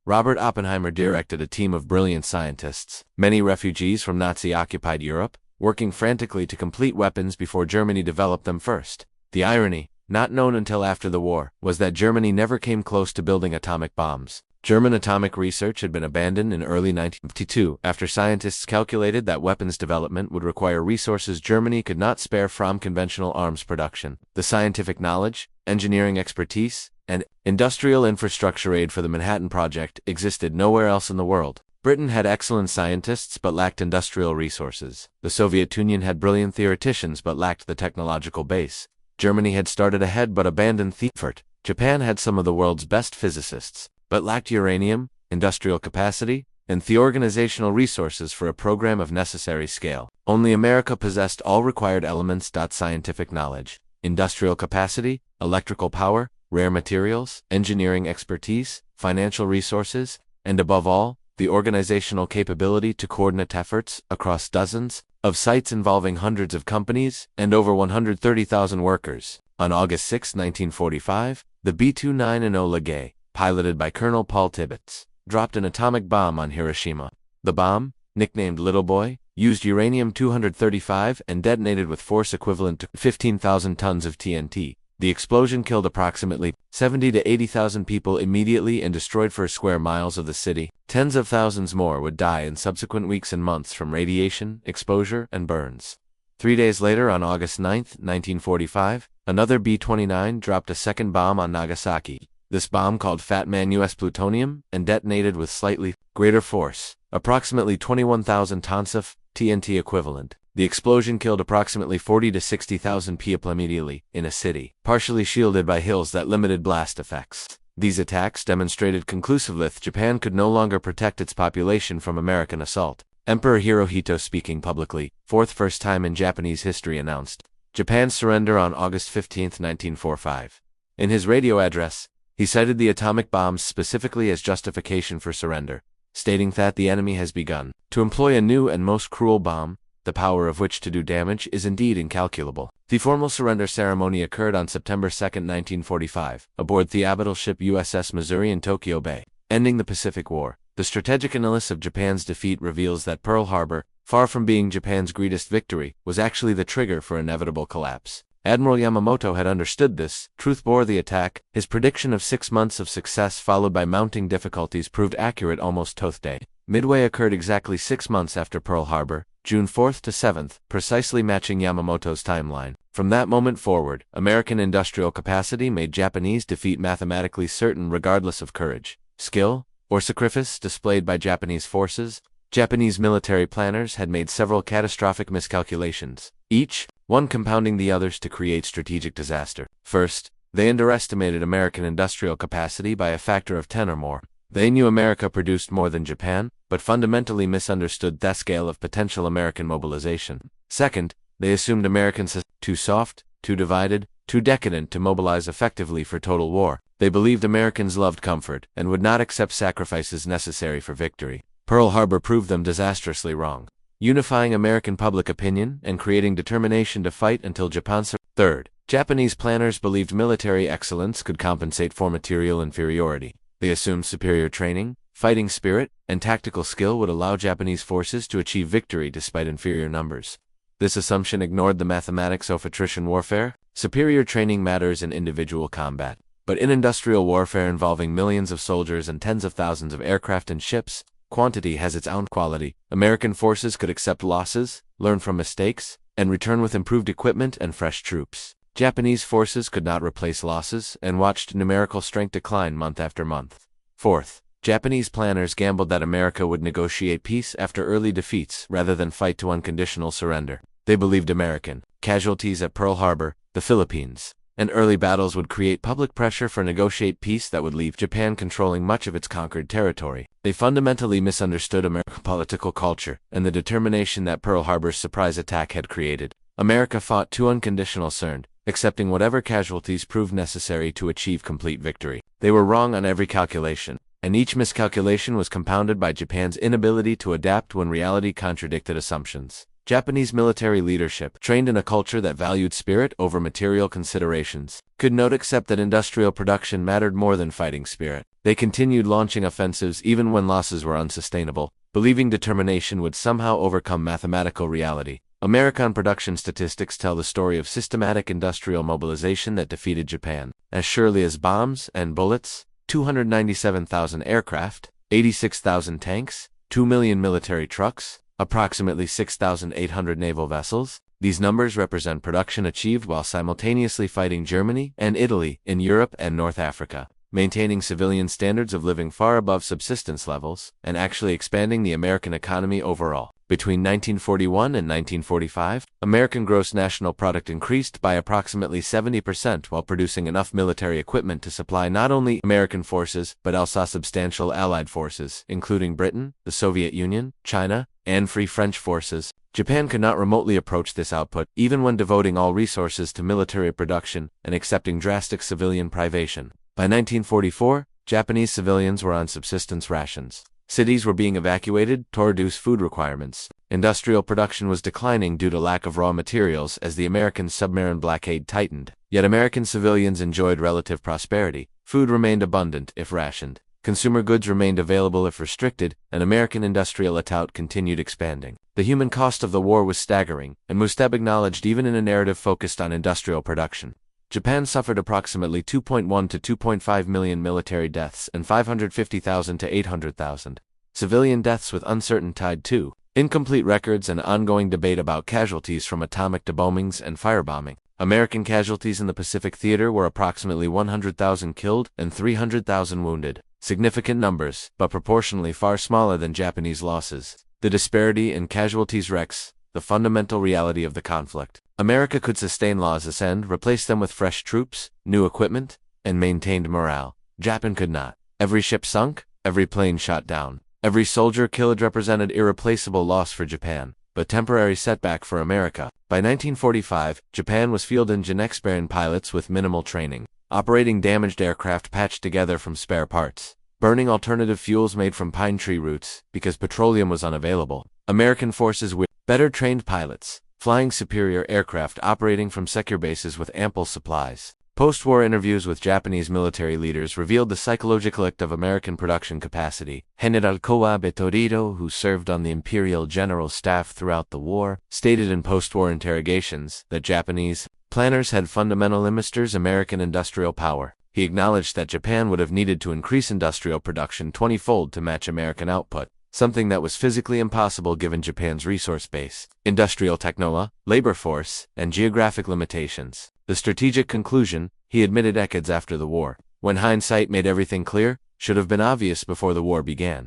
Robert Oppenheimer directed a team of brilliant scientists, many refugees from Nazi-occupied Europe, working frantically to complete weapons before Germany developed them first. The irony, not known until after the war, was that Germany never came close to building atomic bombs. German atomic research had been abandoned in early 1952 after scientists calculated that weapons development would require resources Germany could not spare from conventional arms production. The scientific knowledge, engineering expertise, and industrial infrastructure aid for the Manhattan Project existed nowhere else in the world. Britain had excellent scientists but lacked industrial resources. The Soviet Union had brilliant theoreticians but lacked the technological base. Germany had started ahead but abandoned the effort. Japan had some of the world's best physicists, but lacked uranium, industrial capacity, and the organizational resources for a program of necessary scale. Only America possessed all required elements. Scientific knowledge, industrial capacity, electrical power, rare materials, engineering expertise, financial resources, and above all, the organizational capability to coordinate efforts across dozens of sites involving hundreds of companies and over 130,000 workers. On August 6, 1945, the B-29 Enola Gay, piloted by Colonel Paul Tibbets, dropped an atomic bomb on Hiroshima. The bomb, nicknamed Little Boy, used uranium-235 and detonated with force equivalent to 15,000 tons of TNT. The explosion killed approximately 70 to 80,000 people immediately and destroyed square miles of the city. Tens of thousands more would die in subsequent weeks and months from radiation, exposure, and burns. 3 days later, on August 9, 1945, another B-29 dropped a second bomb on Nagasaki. This bomb, called Fat Man US plutonium, and detonated with slightly greater force, approximately 21,000 tons of TNT equivalent. The explosion killed approximately 40 to 60,000 people immediately in a city, partially shielded by hills that limited blast effects. These attacks demonstrated conclusively that Japan could no longer protect its population from American assault. Emperor Hirohito, speaking publicly, first time in Japanese history, announced Japan's surrender on August 15, 1945. In his radio address, he cited the atomic bombs specifically as justification for surrender, stating that the enemy has begun to employ a new and most cruel bomb, the power of which to do damage is indeed incalculable. The formal surrender ceremony occurred on September 2, 1945, aboard the battleship USS Missouri in Tokyo Bay, ending the Pacific War. The strategic analysis of Japan's defeat reveals that Pearl Harbor, far from being Japan's greatest victory, was actually the trigger for inevitable collapse. Admiral Yamamoto had understood this truth before the attack. His prediction of 6 months of success followed by mounting difficulties proved accurate almost to the day. Midway occurred exactly 6 months after Pearl Harbor, June 4 to 7, precisely matching Yamamoto's timeline. From that moment forward, American industrial capacity made Japanese defeat mathematically certain regardless of courage, skill, or sacrifice displayed by Japanese forces. Japanese military planners had made several catastrophic miscalculations, each one compounding the others to create strategic disaster. First, they underestimated American industrial capacity by a factor of 10 or more. They knew America produced more than Japan, but fundamentally misunderstood the scale of potential American mobilization. Second, they assumed Americans as too soft, too divided, too decadent to mobilize effectively for total war. They believed Americans loved comfort and would not accept sacrifices necessary for victory. Pearl Harbor proved them disastrously wrong, unifying American public opinion and creating determination to fight until Japan surrendered. Third, Japanese planners believed military excellence could compensate for material inferiority. They assumed superior training, fighting spirit, and tactical skill would allow Japanese forces to achieve victory despite inferior numbers. This assumption ignored the mathematics of attrition warfare. Superior training matters in individual combat, but in industrial warfare involving millions of soldiers and tens of thousands of aircraft and ships, quantity has its own quality. American forces could accept losses, learn from mistakes, and return with improved equipment and fresh troops. Japanese forces could not replace losses and watched numerical strength decline month after month. Fourth, Japanese planners gambled that America would negotiate peace after early defeats rather than fight to unconditional surrender. They believed American casualties at Pearl Harbor, the Philippines, and early battles would create public pressure for negotiate peace that would leave Japan controlling much of its conquered territory. They fundamentally misunderstood American political culture and the determination that Pearl Harbor's surprise attack had created. America fought to unconditional surrender, accepting whatever casualties proved necessary to achieve complete victory. They were wrong on every calculation, and each miscalculation was compounded by Japan's inability to adapt when reality contradicted assumptions. Japanese military leadership, trained in a culture that valued spirit over material considerations, could not accept that industrial production mattered more than fighting spirit. They continued launching offensives even when losses were unsustainable, believing determination would somehow overcome mathematical reality. American production statistics tell the story of systematic industrial mobilization that defeated Japan. As surely as bombs and bullets, 297,000 aircraft, 86,000 tanks, 2 million military trucks, approximately 6,800 naval vessels. These numbers represent production achieved while simultaneously fighting Germany and Italy in Europe and North Africa, maintaining civilian standards of living far above subsistence levels, and actually expanding the American economy overall. Between 1941 and 1945, American gross national product increased by approximately 70% while producing enough military equipment to supply not only American forces but also substantial Allied forces, including Britain, the Soviet Union, China, and Free French forces. Japan could not remotely approach this output, even when devoting all resources to military production and accepting drastic civilian privation. By 1944, Japanese civilians were on subsistence rations. Cities were being evacuated to reduce food requirements. Industrial production was declining due to lack of raw materials as the American submarine blockade tightened. Yet American civilians enjoyed relative prosperity. Food remained abundant if rationed. Consumer goods remained available if restricted, and American industrial output continued expanding. The human cost of the war was staggering, and Mustab acknowledged even in a narrative focused on industrial production. Japan suffered approximately 2.1 to 2.5 million military deaths and 550,000 to 800,000 civilian deaths, with uncertain tied to incomplete records and ongoing debate about casualties from atomic debombings and firebombing. American casualties in the Pacific Theater were approximately 100,000 killed and 300,000 wounded. Significant numbers, but proportionally far smaller than Japanese losses. The disparity in casualties wrecks the fundamental reality of the conflict. America could sustain law's ascend, replace them with fresh troops, new equipment, and maintained morale. Japan could not. Every ship sunk, every plane shot down, every soldier killed represented irreplaceable loss for Japan, but temporary setback for America. By 1945, Japan was fielding inexperienced pilots with minimal training, operating damaged aircraft patched together from spare parts, burning alternative fuels made from pine tree roots because petroleum was unavailable. American forces with better trained pilots, flying superior aircraft operating from secure bases with ample supplies. Post-war interviews with Japanese military leaders revealed the psychological effect of American production capacity. General Kowabe Torito, who served on the Imperial General Staff throughout the war, stated in post-war interrogations that Japanese planners had fundamentally misunderstood American industrial power. He acknowledged that Japan would have needed to increase industrial production 20-fold to match American output, something that was physically impossible given Japan's resource base, industrial technology, labor force, and geographic limitations. The strategic conclusion, he admitted decades after the war, when hindsight made everything clear, should have been obvious before the war began.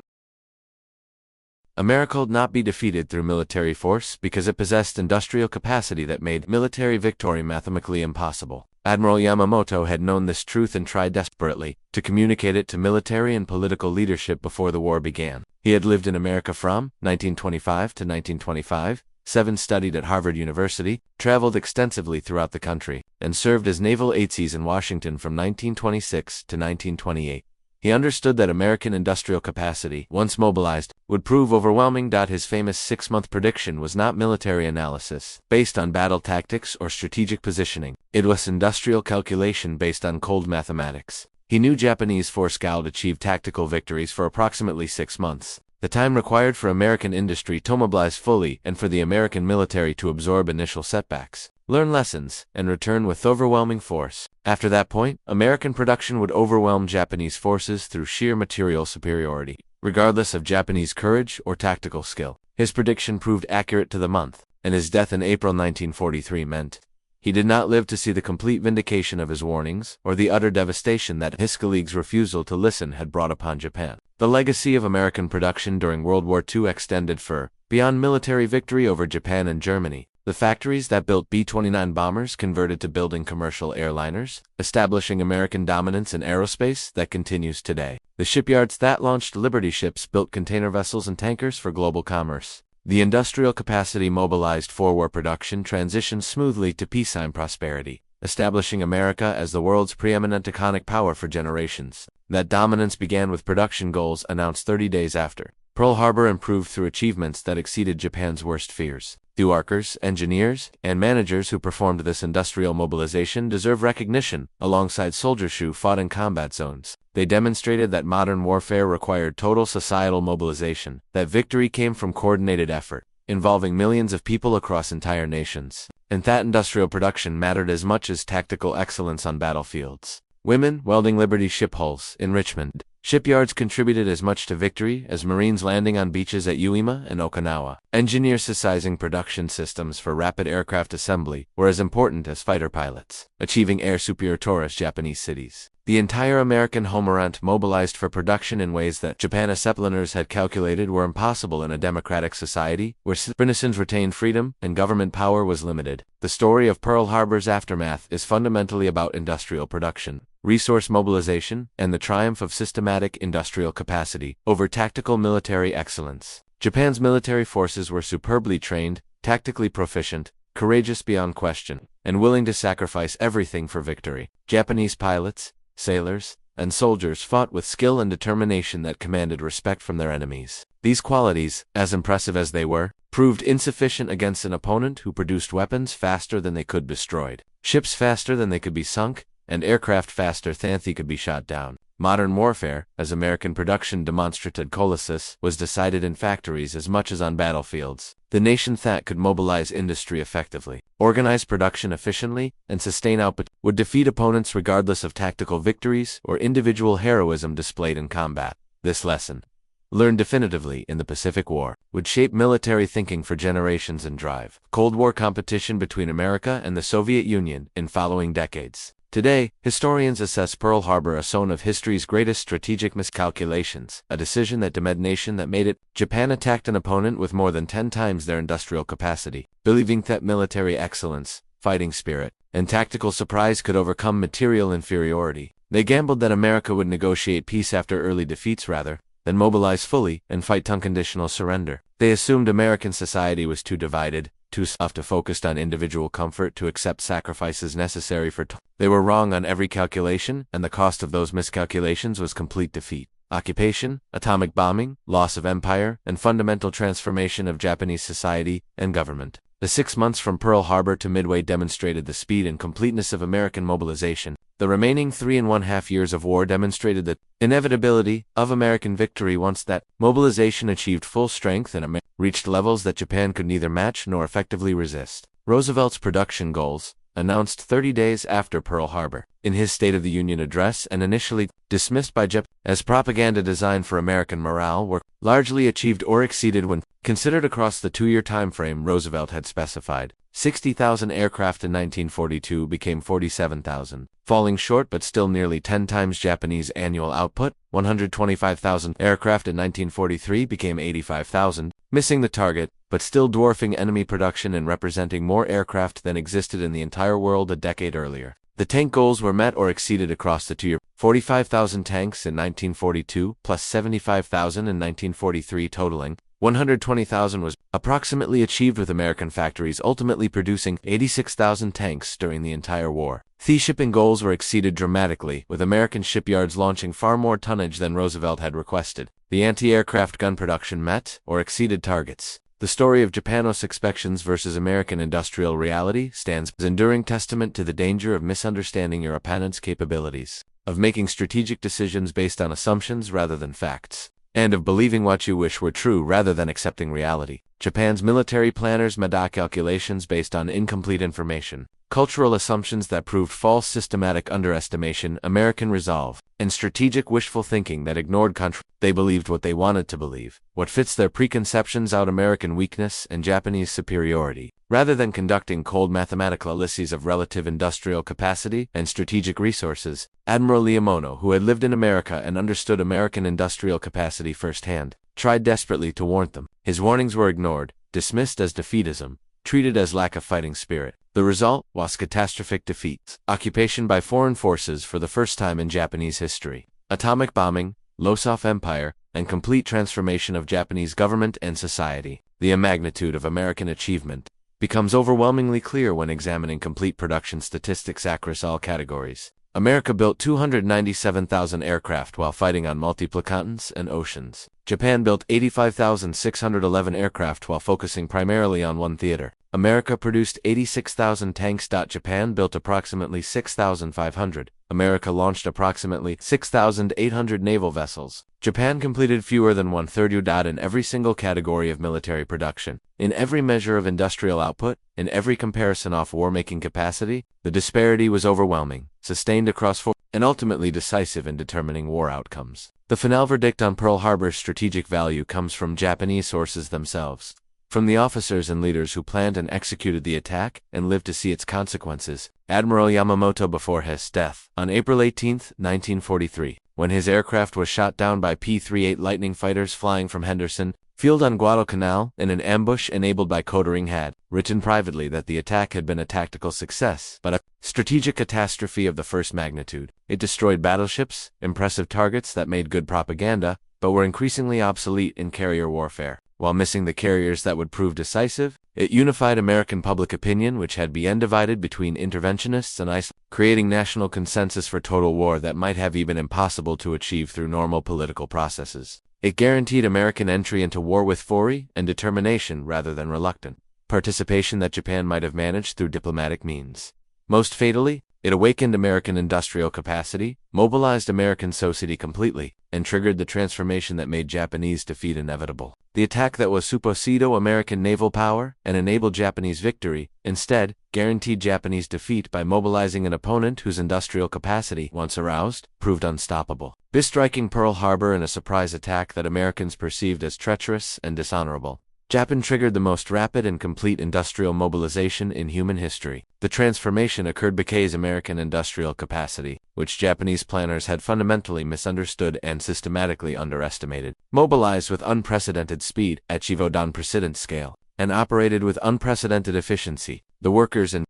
America would not be defeated through military force because it possessed industrial capacity that made military victory mathematically impossible. Admiral Yamamoto had known this truth and tried desperately to communicate it to military and political leadership before the war began. He had lived in America from 1925 to 1925, studied at Harvard University, traveled extensively throughout the country, and served as naval aide in Washington from 1926 to 1928. He understood that American industrial capacity, once mobilized, would prove overwhelming. His famous 6-month prediction was not military analysis, based on battle tactics or strategic positioning. It was industrial calculation based on cold mathematics. He knew Japanese force could achieve tactical victories for approximately 6 months, the time required for American industry to mobilize fully and for the American military to absorb initial setbacks, learn lessons, and return with overwhelming force. After that point, American production would overwhelm Japanese forces through sheer material superiority, regardless of Japanese courage or tactical skill. His prediction proved accurate to the month, and his death in April 1943 meant he did not live to see the complete vindication of his warnings or the utter devastation that his colleagues' refusal to listen had brought upon Japan. The legacy of American production during World War II extended beyond military victory over Japan and Germany. The factories that built B-29 bombers converted to building commercial airliners, establishing American dominance in aerospace that continues today. The shipyards that launched Liberty ships built container vessels and tankers for global commerce. The industrial capacity mobilized for war production transitioned smoothly to peacetime prosperity, establishing America as the world's preeminent economic power for generations. That dominance began with production goals announced 30 days after Pearl Harbor improved through achievements that exceeded Japan's worst fears. The workers, engineers, and managers who performed this industrial mobilization deserve recognition, alongside soldiers who fought in combat zones. They demonstrated that modern warfare required total societal mobilization, that victory came from coordinated effort, involving millions of people across entire nations, and that industrial production mattered as much as tactical excellence on battlefields. Women welding Liberty ship hulls in Richmond shipyards contributed as much to victory as Marines landing on beaches at Uema and Okinawa. Engineers sizing production systems for rapid aircraft assembly were as important as fighter pilots, achieving air superiority towards Japanese cities. The entire American homeland mobilized for production in ways that Japanese settlers had calculated were impossible in a democratic society where citizens retained freedom and government power was limited. The story of Pearl Harbor's aftermath is fundamentally about industrial production, resource mobilization, and the triumph of systematic industrial capacity over tactical military excellence. Japan's military forces were superbly trained, tactically proficient, courageous beyond question, and willing to sacrifice everything for victory. Japanese pilots, sailors, and soldiers fought with skill and determination that commanded respect from their enemies. These qualities, as impressive as they were, proved insufficient against an opponent who produced weapons faster than they could be destroyed, ships faster than they could be sunk, and aircraft faster than they could be shot down. Modern warfare, as American production demonstrated colossus, was decided in factories as much as on battlefields. The nation that could mobilize industry effectively, organize production efficiently, and sustain output would defeat opponents regardless of tactical victories or individual heroism displayed in combat. This lesson, learned definitively in the Pacific War, would shape military thinking for generations and drive Cold War competition between America and the Soviet Union in following decades. Today, historians assess Pearl Harbor as one of history's greatest strategic miscalculations, a decision that demanded nation that made it. Japan attacked an opponent with more than 10 times their industrial capacity, believing that military excellence, fighting spirit, and tactical surprise could overcome material inferiority. They gambled that America would negotiate peace after early defeats rather than mobilize fully and fight unconditional surrender. They assumed American society was too divided, too soft to focused on individual comfort to accept sacrifices necessary for They were wrong on every calculation, and the cost of those miscalculations was complete defeat. Occupation, atomic bombing, loss of empire, and fundamental transformation of Japanese society and government. The 6 months from Pearl Harbor to Midway demonstrated the speed and completeness of American mobilization. The remaining 3.5 years of war demonstrated the inevitability of American victory once that mobilization achieved full strength and reached levels that Japan could neither match nor effectively resist. Roosevelt's production goals, announced 30 days after Pearl Harbor, in his State of the Union address and initially dismissed by Japan as propaganda designed for American morale, were largely achieved or exceeded when considered across the 2-year time frame Roosevelt had specified. 60,000 aircraft in 1942 became 47,000, falling short but still nearly 10 times Japanese annual output. 125,000 aircraft in 1943 became 85,000, missing the target, but still dwarfing enemy production and representing more aircraft than existed in the entire world a decade earlier. The tank goals were met or exceeded across the 2-year. 45,000 tanks in 1942 plus 75,000 in 1943 totaling 120,000 was approximately achieved, with American factories ultimately producing 86,000 tanks during the entire war. The shipping goals were exceeded dramatically, with American shipyards launching far more tonnage than Roosevelt had requested. The anti-aircraft gun production met or exceeded targets. The story of Japanos expectations versus American industrial reality stands as enduring testament to the danger of misunderstanding your opponent's capabilities, of making strategic decisions based on assumptions rather than facts, and of believing what you wish were true rather than accepting reality. Japan's military planners made calculations based on incomplete information, cultural assumptions that proved false, systematic underestimation, American resolve, and strategic wishful thinking that ignored country. They believed what they wanted to believe, what fits their preconceptions out American weakness and Japanese superiority, rather than conducting cold mathematical analyses of relative industrial capacity and strategic resources. Admiral Yamamoto, who had lived in America and understood American industrial capacity firsthand, tried desperately to warn them. His warnings were ignored, dismissed as defeatism, treated as lack of fighting spirit. The result was catastrophic defeats, occupation by foreign forces for the first time in Japanese history, atomic bombing, loss of empire, and complete transformation of Japanese government and society. The magnitude of American achievement becomes overwhelmingly clear when examining complete production statistics across all categories. America built 297,000 aircraft while fighting on multiple continents and oceans. Japan built 85,611 aircraft while focusing primarily on one theater. America produced 86,000 tanks. Japan built approximately 6,500. America launched approximately 6,800 naval vessels. Japan completed fewer than 1/3 in every single category of military production. In every measure of industrial output, in every comparison of war-making capacity, the disparity was overwhelming, sustained across and ultimately decisive in determining war outcomes. The final verdict on Pearl Harbor's strategic value comes from Japanese sources themselves, from the officers and leaders who planned and executed the attack and lived to see its consequences. Admiral Yamamoto, before his death on April 18, 1943, when his aircraft was shot down by P-38 Lightning fighters flying from Henderson Field on Guadalcanal in an ambush enabled by Codering, had written privately that the attack had been a tactical success, but a strategic catastrophe of the first magnitude. It destroyed battleships, impressive targets that made good propaganda, but were increasingly obsolete in carrier warfare. While missing the carriers that would prove decisive, it unified American public opinion, which had been divided between interventionists and ISIL, creating national consensus for total war that might have been impossible to achieve through normal political processes. It guaranteed American entry into war with fury and determination rather than reluctant participation that Japan might have managed through diplomatic means. Most fatally, It awakened American industrial capacity, mobilized American society completely, and triggered the transformation that made Japanese defeat inevitable. The attack that was supposito American naval power and enabled Japanese victory, instead, guaranteed Japanese defeat by mobilizing an opponent whose industrial capacity, once aroused, proved unstoppable. By striking Pearl Harbor in a surprise attack that Americans perceived as treacherous and dishonorable, Japan triggered the most rapid and complete industrial mobilization in human history. The transformation occurred because American industrial capacity, which Japanese planners had fundamentally misunderstood and systematically underestimated, mobilized with unprecedented speed, achieved unprecedented scale, and operated with unprecedented efficiency. The workers in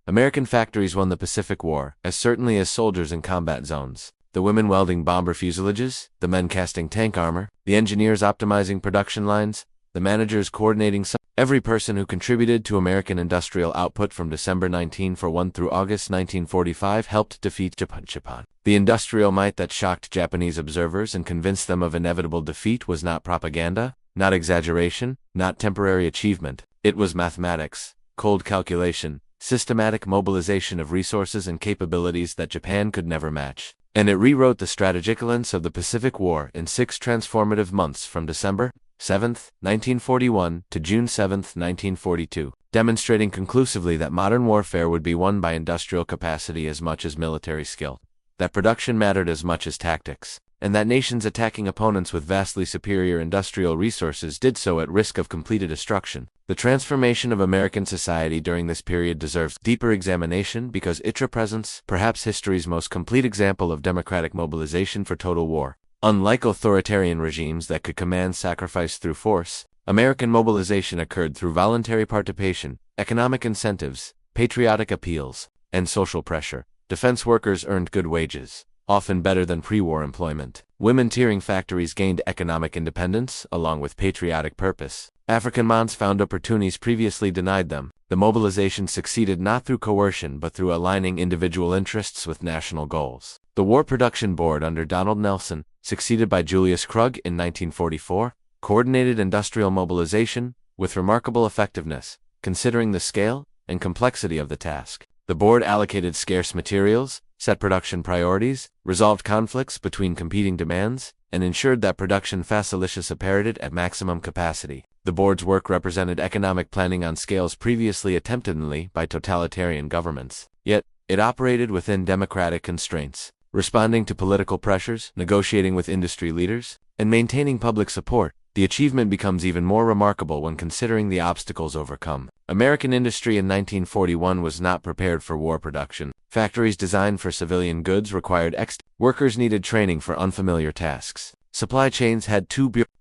American factories won the Pacific War, as certainly as soldiers in combat zones. The women welding bomber fuselages, the men casting tank armor, the engineers optimizing production lines, the managers coordinating every person who contributed to American industrial output from December 1941 through August 1945 helped defeat Japan. The industrial might that shocked Japanese observers and convinced them of inevitable defeat was not propaganda, not exaggeration, not temporary achievement. It was mathematics, cold calculation, systematic mobilization of resources and capabilities that Japan could never match. And it rewrote the strategicalance of the Pacific War in 6 transformative months from December 7, 1941 to June 7, 1942, demonstrating conclusively that modern warfare would be won by industrial capacity as much as military skill, that production mattered as much as tactics, and that nations attacking opponents with vastly superior industrial resources did so at risk of complete destruction. The transformation of American society during this period deserves deeper examination because it represents perhaps history's most complete example of democratic mobilization for total war. Unlike authoritarian regimes that could command sacrifice through force, American mobilization occurred through voluntary participation, economic incentives, patriotic appeals, and social pressure. Defense workers earned good wages, often better than pre-war employment. Women tearing factories gained economic independence, along with patriotic purpose. African mons found opportunities previously denied them. The mobilization succeeded not through coercion but through aligning individual interests with national goals. The War Production Board under Donald Nelson, succeeded by Julius Krug in 1944, coordinated industrial mobilization with remarkable effectiveness, considering the scale and complexity of the task. The board allocated scarce materials, set production priorities, resolved conflicts between competing demands, and ensured that production facilitious operated at maximum capacity. The board's work represented economic planning on scales previously attempted only by totalitarian governments. Yet, it operated within democratic constraints, responding to political pressures, negotiating with industry leaders, and maintaining public support. The achievement becomes even more remarkable when considering the obstacles overcome. American industry in 1941 was not prepared for war production. Factories designed for civilian goods required workers needed training for unfamiliar tasks. Supply chains had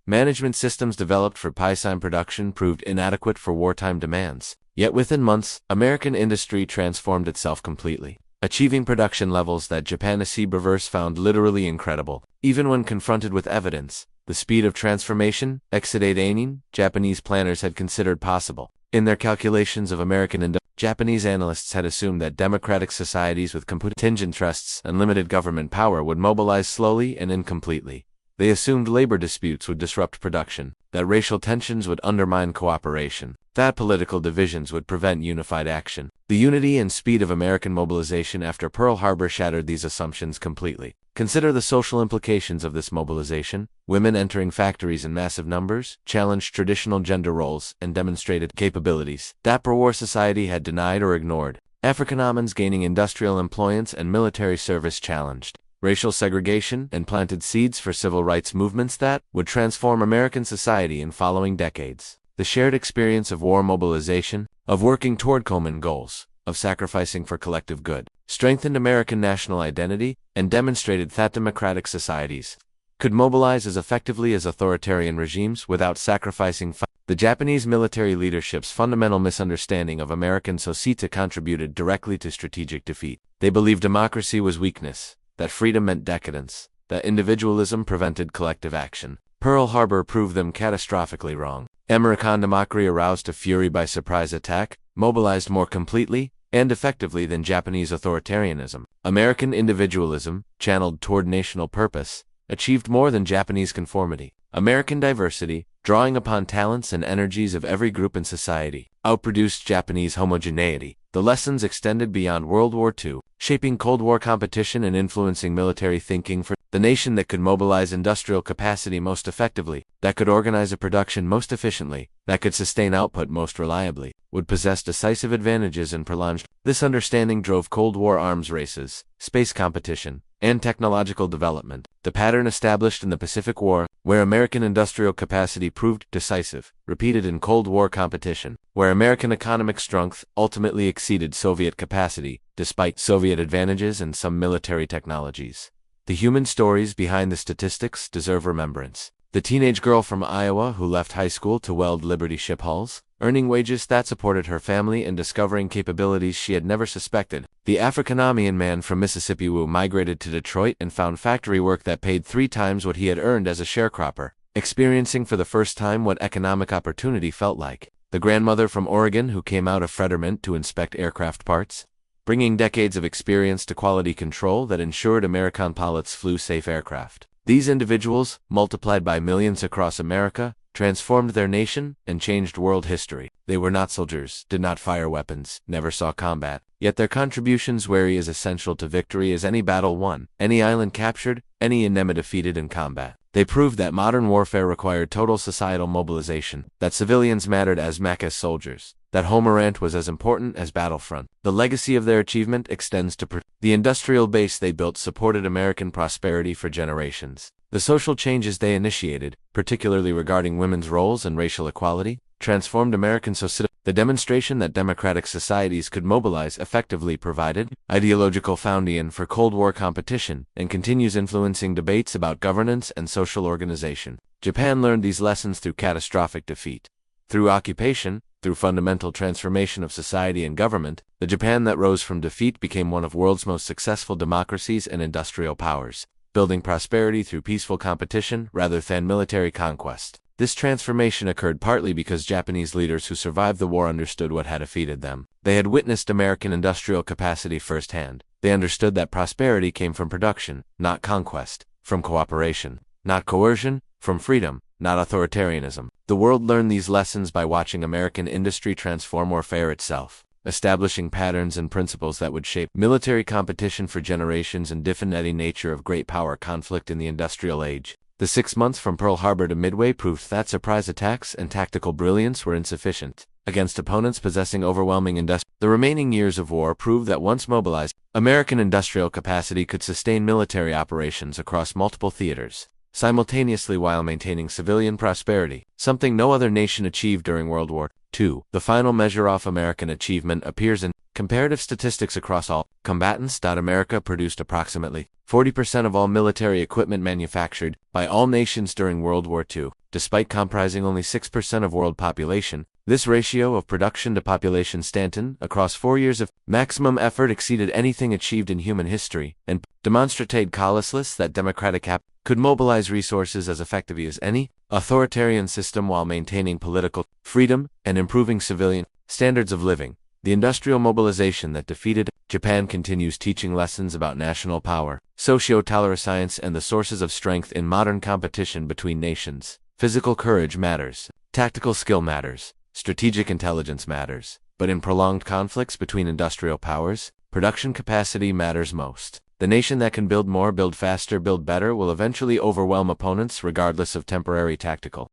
management systems developed for peacetime production proved inadequate for wartime demands. Yet within months, American industry transformed itself completely, achieving production levels that Japanese observers found literally incredible. Even when confronted with evidence, the speed of transformation, Japanese planners had considered possible. In their calculations of American Japanese analysts had assumed that democratic societies with contingent trusts and limited government power would mobilize slowly and incompletely. They assumed labor disputes would disrupt production, that racial tensions would undermine cooperation, that political divisions would prevent unified action. The unity and speed of American mobilization after Pearl Harbor shattered these assumptions completely. Consider the social implications of this mobilization. Women entering factories in massive numbers challenged traditional gender roles and demonstrated capabilities that pre-war society had denied or ignored. African-Americans gaining industrial employment and military service challenged racial segregation and planted seeds for civil rights movements that would transform American society in following decades. The shared experience of war mobilization, of working toward common goals, of sacrificing for collective good, strengthened American national identity and demonstrated that democratic societies could mobilize as effectively as authoritarian regimes without sacrificing. The Japanese military leadership's fundamental misunderstanding of American society contributed directly to strategic defeat. They believed democracy was weakness, that freedom meant decadence, that individualism prevented collective action. Pearl Harbor proved them catastrophically wrong. American democracy aroused to fury by surprise attack, mobilized more completely and effectively than Japanese authoritarianism. American individualism, channeled toward national purpose, achieved more than Japanese conformity. American diversity, drawing upon talents and energies of every group in society, outproduced Japanese homogeneity. The lessons extended beyond World War II, shaping Cold War competition and influencing military thinking for the nation that could mobilize industrial capacity most effectively, that could organize a production most efficiently, that could sustain output most reliably, would possess decisive advantages and prolonged. This understanding drove Cold War arms races, space competition, and technological development. The pattern established in the Pacific War, where American industrial capacity proved decisive, repeated in Cold War competition, where American economic strength ultimately exceeded Soviet capacity, despite Soviet advantages and some military technologies. The human stories behind the statistics deserve remembrance. The teenage girl from Iowa who left high school to weld Liberty ship hulls, earning wages that supported her family and discovering capabilities she had never suspected. The African-American man from Mississippi who migrated to Detroit and found factory work that paid 3 times what he had earned as a sharecropper, experiencing for the first time what economic opportunity felt like. The grandmother from Oregon who came out of Fretterment to inspect aircraft parts, bringing decades of experience to quality control that ensured American pilots flew safe aircraft. These individuals, multiplied by millions across America, transformed their nation and changed world history. They were not soldiers, did not fire weapons, never saw combat, yet their contributions were as essential to victory as any battle won, any island captured, any enemy defeated in combat. They proved that modern warfare required total societal mobilization, that civilians mattered as much as soldiers, that home ranch was as important as battlefront. The legacy of their achievement extends to the industrial base they built supported American prosperity for generations. The social changes they initiated, particularly regarding women's roles and racial equality, transformed American society. The demonstration that democratic societies could mobilize effectively provided ideological foundation for Cold War competition and continues influencing debates about governance and social organization. Japan learned these lessons through catastrophic defeat. Through occupation, through fundamental transformation of society and government, the Japan that rose from defeat became one of the world's most successful democracies and industrial powers, building prosperity through peaceful competition rather than military conquest. This transformation occurred partly because Japanese leaders who survived the war understood what had defeated them. They had witnessed American industrial capacity firsthand. They understood that prosperity came from production, not conquest, from cooperation, not coercion, from freedom, not authoritarianism. The world learned these lessons by watching American industry transform warfare itself, establishing patterns and principles that would shape military competition for generations and define the nature of great power conflict in the industrial age. The 6 months from Pearl Harbor to Midway proved that surprise attacks and tactical brilliance were insufficient against opponents possessing overwhelming industrial. The remaining years of war proved that once mobilized, American industrial capacity could sustain military operations across multiple theaters, simultaneously while maintaining civilian prosperity, something no other nation achieved during World War II. The final measure of American achievement appears in comparative statistics across all combatants. America produced approximately 40% of all military equipment manufactured by all nations during World War II, despite comprising only 6% of world population. This ratio of production to population stanton across 4 years of maximum effort exceeded anything achieved in human history, and demonstrated callousness that democratic could mobilize resources as effectively as any authoritarian system while maintaining political freedom and improving civilian standards of living. The industrial mobilization that defeated Japan continues teaching lessons about national power, socio-tolerance, and the sources of strength in modern competition between nations. Physical courage matters, tactical skill matters, strategic intelligence matters, but in prolonged conflicts between industrial powers, production capacity matters most. The nation that can build more, build faster, build better will eventually overwhelm opponents regardless of temporary tactical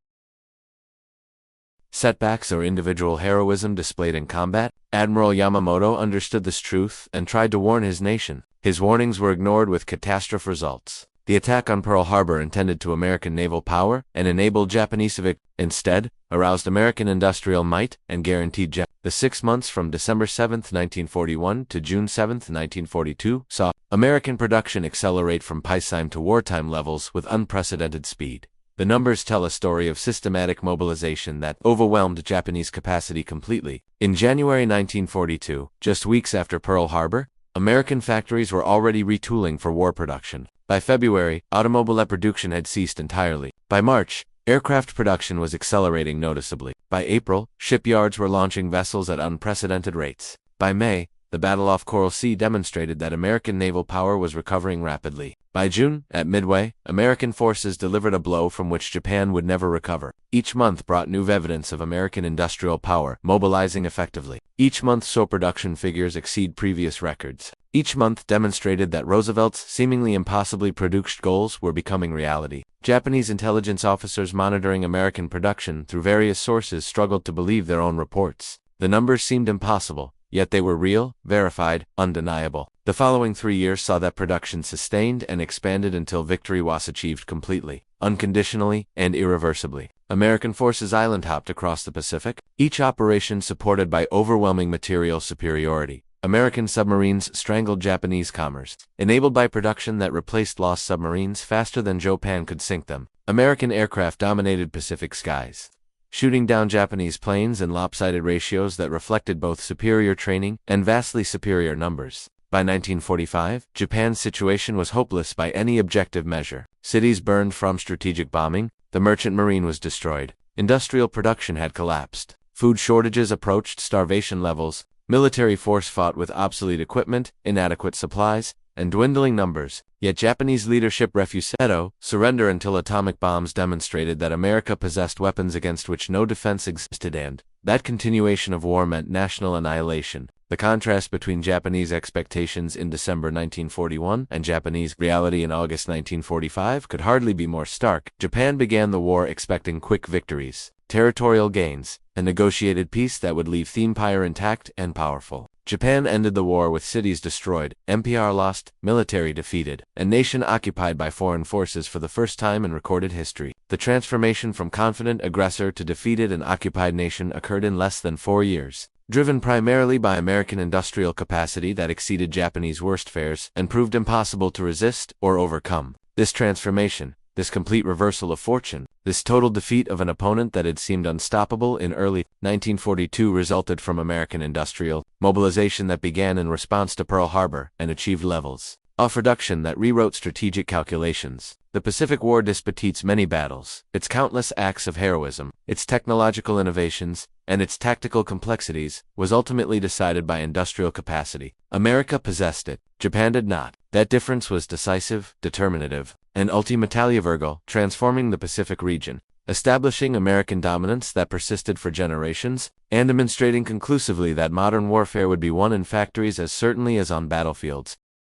setbacks or individual heroism displayed in combat. Admiral Yamamoto understood this truth and tried to warn his nation. His warnings were ignored with catastrophic results. The attack on Pearl Harbor, intended to American naval power and enable Japanese civic, instead aroused American industrial might and guaranteed the 6 months from December 7, 1941 to June 7, 1942 saw American production accelerate from peacetime to wartime levels with unprecedented speed. The numbers tell a story of systematic mobilization that overwhelmed Japanese capacity completely. In January 1942, just weeks after Pearl Harbor, American factories were already retooling for war production. By February, automobile production had ceased entirely. By March, aircraft production was accelerating noticeably. By April, shipyards were launching vessels at unprecedented rates. By May, the battle off Coral Sea demonstrated that American naval power was recovering rapidly. By June, at Midway, American forces delivered a blow from which Japan would never recover. Each month brought new evidence of American industrial power mobilizing effectively. Each month saw production figures exceed previous records. Each month demonstrated that Roosevelt's seemingly impossibly produced goals were becoming reality. Japanese intelligence officers monitoring American production through various sources struggled to believe their own reports. The numbers seemed impossible, yet they were real, verified, undeniable. The following 3 years saw that production sustained and expanded until victory was achieved completely, unconditionally, and irreversibly. American forces island-hopped across the Pacific, each operation supported by overwhelming material superiority. American submarines strangled Japanese commerce, enabled by production that replaced lost submarines faster than Japan could sink them. American aircraft dominated Pacific skies, shooting down Japanese planes in lopsided ratios that reflected both superior training and vastly superior numbers. By 1945, Japan's situation was hopeless by any objective measure. Cities burned from strategic bombing, the merchant marine was destroyed, industrial production had collapsed, food shortages approached starvation levels, military force fought with obsolete equipment, inadequate supplies, and dwindling numbers. Yet Japanese leadership refused to surrender until atomic bombs demonstrated that America possessed weapons against which no defense existed, and that continuation of war meant national annihilation. The contrast between Japanese expectations in December 1941 and Japanese reality in August 1945 could hardly be more stark. Japan began the war expecting quick victories, territorial gains, a negotiated peace that would leave the empire intact and powerful. Japan ended the war with cities destroyed, empire lost, military defeated, and nation occupied by foreign forces for the first time in recorded history. The transformation from confident aggressor to defeated and occupied nation occurred in less than 4 years, driven primarily by American industrial capacity that exceeded Japanese worst fares and proved impossible to resist or overcome. This transformation, this complete reversal of fortune, this total defeat of an opponent that had seemed unstoppable in early 1942 resulted from American industrial mobilization that began in response to Pearl Harbor and achieved levels of reduction that rewrote strategic calculations. The Pacific War disputes many battles, its countless acts of heroism, its technological innovations, and its tactical complexities, was ultimately decided by industrial capacity. America possessed it, Japan did not. That difference was decisive, determinative, and ultimately transforming the Pacific region, establishing American dominance that persisted for generations, and demonstrating conclusively that modern warfare would be won in factories as certainly as on battlefields.